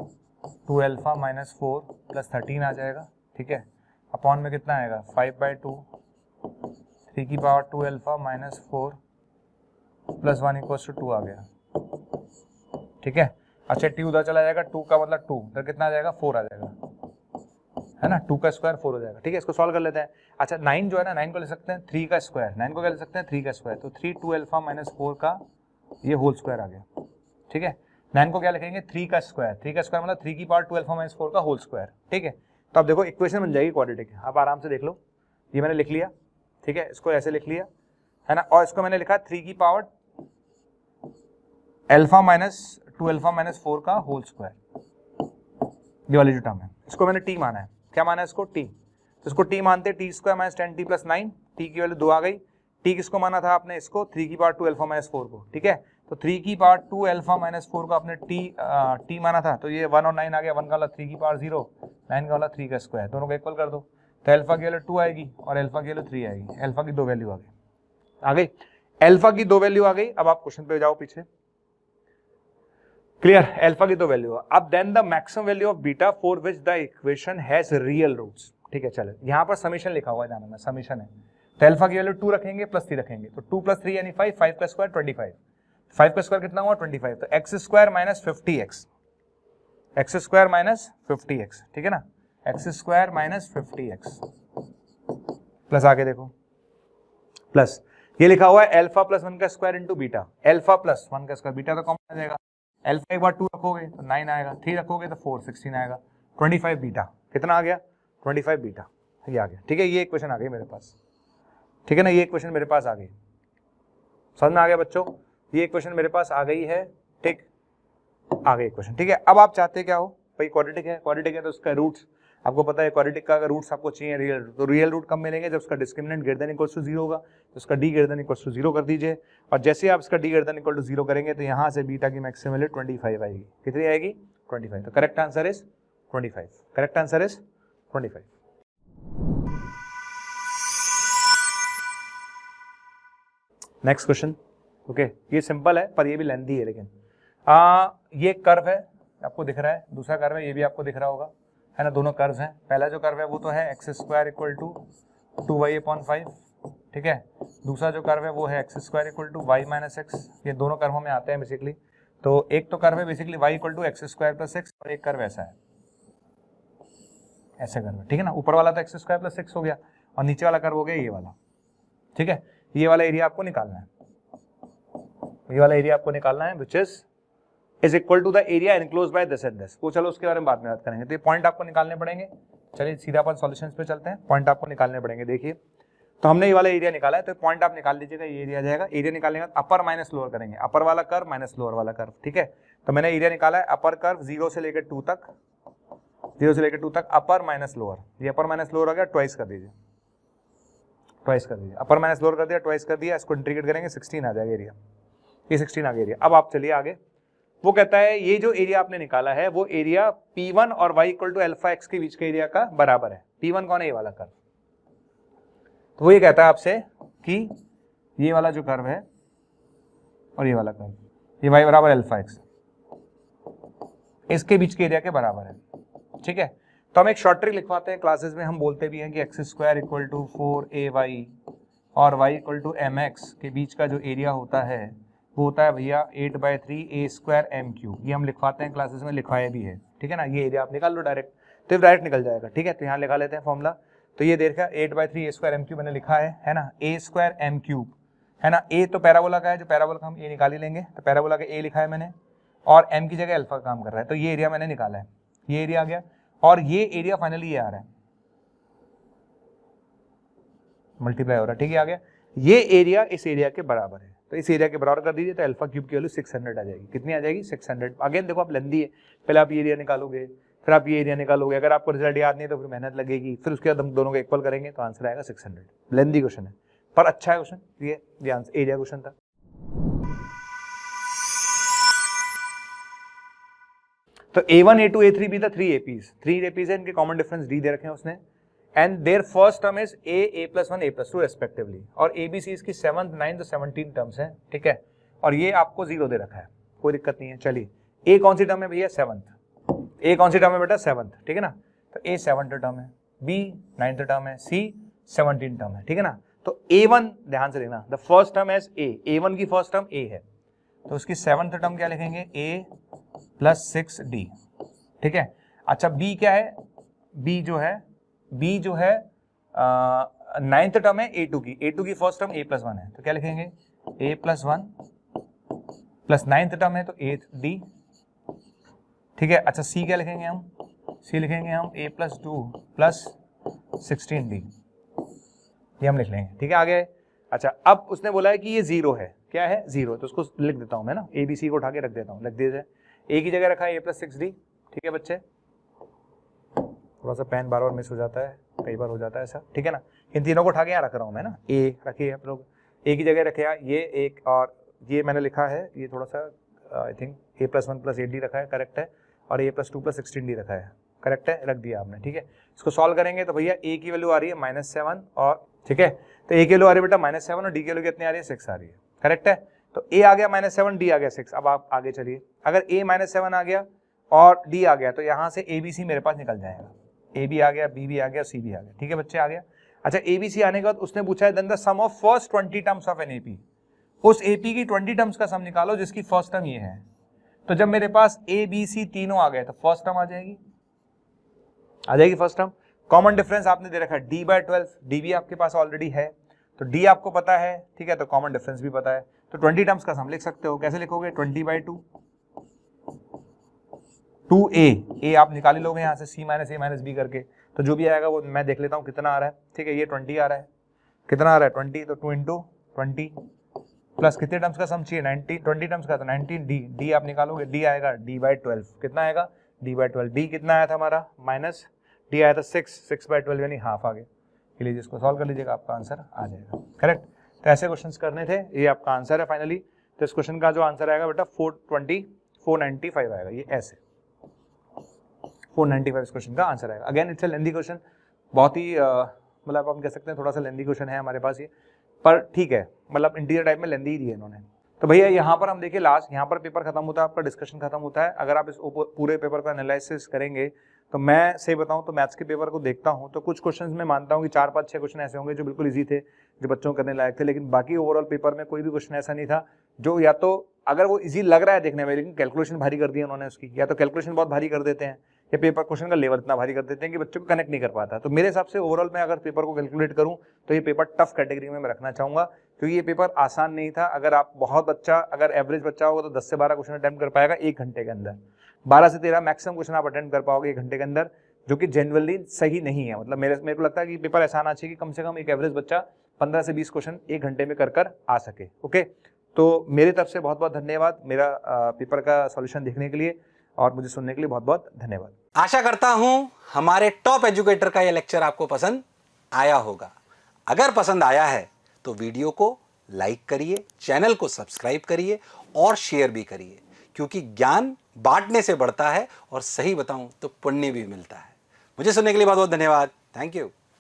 2 अल्फा माइनस 4 प्लस 13 आ जाएगा, ठीक है। अपॉन में कितना आएगा 5/2, 3 की पावर 2 अल्फा माइनस 4 प्लस 1 = 2 आ गया, ठीक है। अच्छा t उधर चला जाएगा, 2 का मतलब 2, इधर कितना आ जाएगा 4 आ जाएगा, है ना, 2 का स्क्वायर 4 हो जाएगा, ठीक है। इसको सॉल्व कर लेते हैं। अच्छा 9 जो है ना, 9 को ले सकते हैं 3 का स्क्वायर, 9 को क्या ले सकते हैं 3 का स्क्वायर, तो 3 2 अल्फा माइनस 4 का ये होल स्क्वायर आ गया, ठीक है। 9 को क्या लिखेंगे 3 का स्क्वायर, 3 का स्क्वायर मतलब 3 की पावर 2 अल्फा माइनस 4 का होल स्क्वायर, ठीक है। तो अब देखो इक्वेशन बन जाएगी क्वाड्रेटिक, आप आराम से देख लो, ये मैंने लिख लिया, ठीक है, इसको ऐसे लिख लिया है ना, और इसको मैंने लिखा 3 की power alpha minus 2 alpha minus 4 का होल स्क्वायर, ये वाली जो टर्म है इसको मैंने टी माना है, क्या माना है इसको टी, तो इसको टी मानते T square minus 10t plus 9, T की वैल्यू 2 आ गई, टी किसको माना था आपने इसको 3 की पावर 2 अल्फा माइनस 4 को, ठीक है, तो 3 की पावर 2 अल्फा माइनस 4 को आपने टी माना था, तो ये 1 और 9 आ गया, 1 का वाला 3 की पावर 0, 9 का वाला 3 का स्क्वायर, दोनों को इक्वल कर दो, तो अल्फा की वैल्यू 2 आएगी और अल्फा की वैल्यू 3 आएगी, अल्फा की 2 वैल्यू आ गई, अल्फा की 2 वैल्यू आ गई। अब आप क्वेश्चन पे जाओ पीछे, क्लियर, अल्फा की 2 वैल्यू, अब then the maximum value of beta for which the equation has real roots, ठीक है, चलो यहाँ पर समीशन लिखा हुआ है, ध्यान में समीशन है, तो अल्फा की वैल्यू 2 रखेंगे प्लस 3 रखेंगे, तो 2 प्लस 3 यानी 5, 5 का स्क्वायर 25, 5 का स्क्वायर कितना हुआ 25, तो x square minus 50x, x square minus 50x, ठीक है ना, x square minus 50x, plus आगे देखो, प्लस ये लिखा हुआ है अल्फा प्लस 1 का square into beta, alpha plus 1 का स्क्वायर, बीटा तो कॉमन आ जाएगा, अल्फा एक बार 2 रखोगे तो 9 आएगा, 3 रखोगे तो 4 16 आएगा, 25 बीटा कितना आ गया 25 बीटा, ये आ गया, ठीक है, ये इक्वेशन आ गई मेरे पास, ठीक है ना, ये इक्वेशन मेरे पास आ गई, समझ में आ गया बच्चों, ये इक्वेशन मेरे पास आ गई है, ठीक, आ गई इक्वेशन, ठीक है। अब आप चाहते क्या हो भाई, क्वाड्रेटिक है, क्वाड्रेटिक है तो उसका रूट्स आपको पता है, क्वाड्रेटिक का अगर रूट्स आपको चाहिए रियल रूट, तो रियल रूट कब मिलेंगे, जब उसका discriminant greater than equal to 0 होगा, तो उसका D greater than equal to 0 कर दीजिए, और जैसे आप इसका D greater than equal to 0 करेंगे तो यहाँ से बीटा की मैक्सिमम वैल्यू 25 आएगी, कितनी आएगी 25, तो correct answer is 25, correct answer is 25। Next question, okay, ये सिंपल है पर ये भी लेंथी है, लेकिन ये कर्व है आपको दिख रहा है, दूसरा कर्व है ये भी आपको दिख रहा होगा, है ना, दोनों कर्व्स हैं, पहला जो कर्व है वो तो है X square equal to 2y/5, ठीक है, दूसरा जो कर्व है वो है X square equal to y minus X, ये दोनों कर्वों में आते हैं बेसिकली, तो एक तो कर्व है basically y equal to X square plus 6 और एक कर्व ऐसा है, ऐसा कर्व है, ठीक है ना, ऊपर वाला तो एक्स स्क्वायर प्लस 6 हो गया और नीचे वाला कर्व हो गया ये वाला, ठीक है, ये वाला एरिया आपको निकालना है, ये वाला एरिया आपको निकालना है which is equal to the area enclose by this and this, वो चलो उसके बारे में बाद में बात करेंगे, तो ये पॉइंट आपको निकालने पड़ेंगे, चलिए सीधा अपन सॉल्यूशंस पे चलते हैं, पॉइंट आपको निकालने पड़ेंगे, देखिए तो हमने ये वाला एरिया निकाला है, तो पॉइंट आप निकाल लीजिएगा, ये एरिया जाएगा, एरिया निकालने के बाद अपर माइनस लोअर करेंगे, अपर वाला कर्व माइनस लोअर वाला कर्व, ठीक है, तो मैंने एरिया निकाला है अपर कर्व 0 से लेकर 2 तक, 0 से लेकर 2 तक अपर माइनस लोअर, ये अपर माइनस लोअर हो गया, ट्वाइस कर दीजिए, ट्वाइस कर दीजिए, अपर माइनस लोअर कर दिया, ट्वाइस कर दिया, इसको इंटीग्रेट करेंगे 16 आ जाएगा एरिया, ये 16 आ गया एरिया। अब आप चलिए आगे, वो कहता है ये जो एरिया आपने निकाला है वो एरिया P1 और y equal to alpha X के बीच के एरिया का बराबर है, P1 कौन है, ये वाला कर्व, तो वो ये कहता है आपसे कि ये वाला जो कर्व है और ये वाला कर्व, ये y बराबर अल्फा एक्स, इसके बीच के एरिया के बराबर है, ठीक है, तो हम एक शॉर्ट ट्रिक लिखवाते हैं, क्लासेस में हम बोलते भी हैं कि x square equal to 4ay और y इक्वल टू mx के बीच का जो एरिया होता है वो होता है भैया 8/3 a स्क्वायर m³, ये हम लिखवाते हैं, क्लासेस में लिखवाया भी है, ठीक है ना, ये एरिया आप निकाल लो डायरेक्ट, तो डायरेक्ट निकल जाएगा, ठीक है, तो यहाँ लिखा लेते हैं फॉर्मूला, तो ये देखा 8/3 a स्क्वायर m³ मैंने लिखा है ना, a स्क्वायर m³ है ना, a तो पैराबोला का है, जो पैराबोला का हम a निकाल ही लेंगे, तो पैराबोला का a लिखा है मैंने, और m की जगह अल्फा काम कर रहा है, तो ये एरिया मैंने निकाला है, ये एरिया आ गया, और ये एरिया फाइनली ये आ रहा है, मल्टीप्लाई हो रहा है, ठीक है, आ गया, ये एरिया इस एरिया के बराबर है, तो इस एरिया के बराबर कर दीजिए, तो अल्फा क्यूब की वैल्यू 600 आ जाएगी, कितनी आ जाएगी 600, अगेन देखो आप लेंदी है, पहले आप ये एरिया निकालोगे, फिर आप ये एरिया निकालोगे, अगर आपको रिजल्ट याद नहीं है तो फिर मेहनत लगेगी, फिर उसके बाद हम दोनों को इक्वल करेंगे तो आंसर आएगा 600, लेंदी क्वेश्चन है पर अच्छा है क्वेश्चन, ये आंसर एरिया क्वेश्चन था। तो A1 A2 A3 भी था 3 APs है, इनके कॉमन डिफरेंस D दे रखे हैं उसने, and their first term is A+1 A+2 respectively, और ABC इसकी 7th 9th 17 टर्म्स हैं, ठीक है, और ये आपको 0 दे रखा है, कोई दिक्कत नहीं है, चलिए A कौन सी टर्म है भैया 7th, A कौन सी टर्म है बेटा 7th, ठीक है ना, तो A 7th टर्म है, B 9th टर्म है, C 17 टर्म है, ठीक है ना, तो A1 ध्यान से देखना, the first term as A1 की फर्स्ट टर्म A है, तो उसकी 7th टर्म क्या लिखेंगे A+6D, ठीक है, अच्छा B क्या है, B जो है 9th टर्म है A2 की फर्स्ट टर्म A+1 है, तो क्या लिखेंगे A+1 प्लस 9th टर्म है तो 8D ठीक है। अच्छा सी क्या लिखेंगे हम, सी लिखेंगे हम a प्लस 2 प्लस 16d, ये हम लिख लेंगे। ठीक है आगे। अच्छा अब उसने बोला है कि ये 0 है, क्या है 0, तो उसको लिख देता हूं मैं ना, ए बी सी को उठा के रख देता हूँ, लिख दीजिए। ए की जगह रखा है a प्लस 6d। ठीक है बच्चे, थोड़ा सा पेन बार बार मिस हो जाता है, कई बार हो जाता है ऐसा, ठीक है ना। इन तीनों को उठा के यहाँ रख रहा हूँ मैं ना, ए रखिए आप लोग, ए की जगह रखे ये एक, और ये मैंने लिखा है, ये थोड़ा सा I think a plus 1 plus 8d रखा है, करेक्ट है, और a प्लस 2 प्लस 16d रखा है, करेक्ट है, रख दिया आपने। ठीक है, इसको सॉल्व करेंगे तो भैया a की वैल्यू आ रही है -7, और ठीक है, तो a की वैल्यू आ रही है बेटा -7 और d की वैल्यू कितनी आ रही है 6 आ रही है, करेक्ट है। तो a आ गया -7, d आ गया 6। अब आप आगे चलिए, अगर a -7 आ गया और d आ गया तो यहाँ से a b c मेरे पास निकल जाएगा, a भी आ गया, b भी आ गया, c भी आ गया। ठीक है बच्चे, आ गया। अच्छा a b c आने के बाद उसने पूछा है then the sum of first 20 terms of an AP, उस AP की 20 टर्म्स का सम निकालो जिसकी फर्स्ट टर्म ये है। तो जब मेरे पास a b c तीनों आ गए तो फर्स्ट टर्म आ जाएगी फर्स्ट टर्म। कॉमन डिफरेंस आपने दे रखा है d/12, d भी आपके पास ऑलरेडी है, तो d आपको पता है, ठीक है, तो कॉमन डिफरेंस भी पता है, तो 20 टर्म्स का सम लिख सकते हो। कैसे लिखोगे, 20/2 2a आप निकाल ही लोगे यहाँ से c minus a minus b करके, तो जो भी आएगा वो मैं देख लेता हूँ कितना आ रहा है। ठीक है, ये 20 आ रहा है, कितना आ रहा है 20, तो 2 इंटू 20 प्लस कितने टर्म्स का सम चाहिए 19, 20 टर्म्स का, तो 19d आप निकालोगे, d आएगा d/12, कितना आएगा d/12, d कितना आया था हमारा माइनस, d आया था 6/12 यानी हाफ आ गया। लीजिए इसको सॉल्व कर लीजिएगा, आपका आंसर आ जाएगा, करेक्ट। तो ऐसे क्वेश्चंस करने थे, ये आपका आंसर है फाइनली। तो इस क्वेश्चन का जो आंसर आएगा बेटा 495 आएगा, ये ऐसे 495 इस क्वेश्चन का आंसर आएगा। Again it's a lengthy question, बहुत ही मतलब आप कह सकते हैं थोड़ा सा लेंथी क्वेश्चन है हमारे पास ये, पर ठीक है, मतलब इंटीरियर टाइप में लेंथी ही दिए इन्होंने। तो भैया यहाँ पर हम देखिए लास्ट, यहाँ पर पेपर खत्म होता है, आपका डिस्कशन खत्म होता है। अगर आप इस पूरे पेपर का एनालिसिस करेंगे तो मैं सही बताऊँ तो मैथ्स के पेपर को देखता हूँ तो कुछ क्वेश्चंस में मानता हूँ कि 4-5-6 क्वेश्चन ऐसे होंगे जो बिल्कुल इजी थे, जो बच्चों को करने लायक थे, लेकिन बाकी ओवरऑल पेपर में कोई भी क्वेश्चन ऐसा नहीं था जो या तो अगर वो इजी लग रहा है देखने में लेकिन कैलकुलेशन भारी कर दी उन्होंने उसकी, या तो कैलकुलेशन बहुत भारी कर देते हैं या पेपर क्वेश्चन का लेवल इतना भारी कर देते हैं कि बच्चों को कनेक्ट नहीं कर पाता। तो मेरे हिसाब से ओवरऑल मैं अगर पेपर को कैलकुलेट करूं तो ये पेपर टफ कैटेगरी में मैं रखना चाहूंगा, क्योंकि ये पेपर आसान नहीं था। अगर आप बहुत बच्चा, अगर एवरेज बच्चा होगा तो 10 से 12 क्वेश्चन अटेम्प्ट कर पाएगा 1 घंटे के अंदर, 12 से 13 मैक्सिमम क्वेश्चन आप अटेम्प्ट कर पाओगे 1 घंटे के अंदर, जो कि जनरली सही नहीं है। मतलब मेरे को लगता है कि पेपर ऐसा आना चाहिए कि कम से कम एक एवरेज बच्चा 15 से 20 क्वेश्चन 1 घंटे में कर आ सके। ओके, तो मेरी तरफ से बहुत बहुत धन्यवाद मेरा पेपर का सॉल्यूशन देखने के लिए, और मुझे सुनने के लिए बहुत बहुत धन्यवाद। आशा करता हूं हमारे टॉप एजुकेटर का यह लेक्चर आपको पसंद आया होगा। अगर पसंद आया है तो वीडियो को लाइक करिए, चैनल को सब्सक्राइब करिए और शेयर भी करिए, क्योंकि ज्ञान बांटने से बढ़ता है और सही बताऊं तो पुण्य भी मिलता है। मुझे सुनने के लिए बहुत बहुत धन्यवाद। Thank you.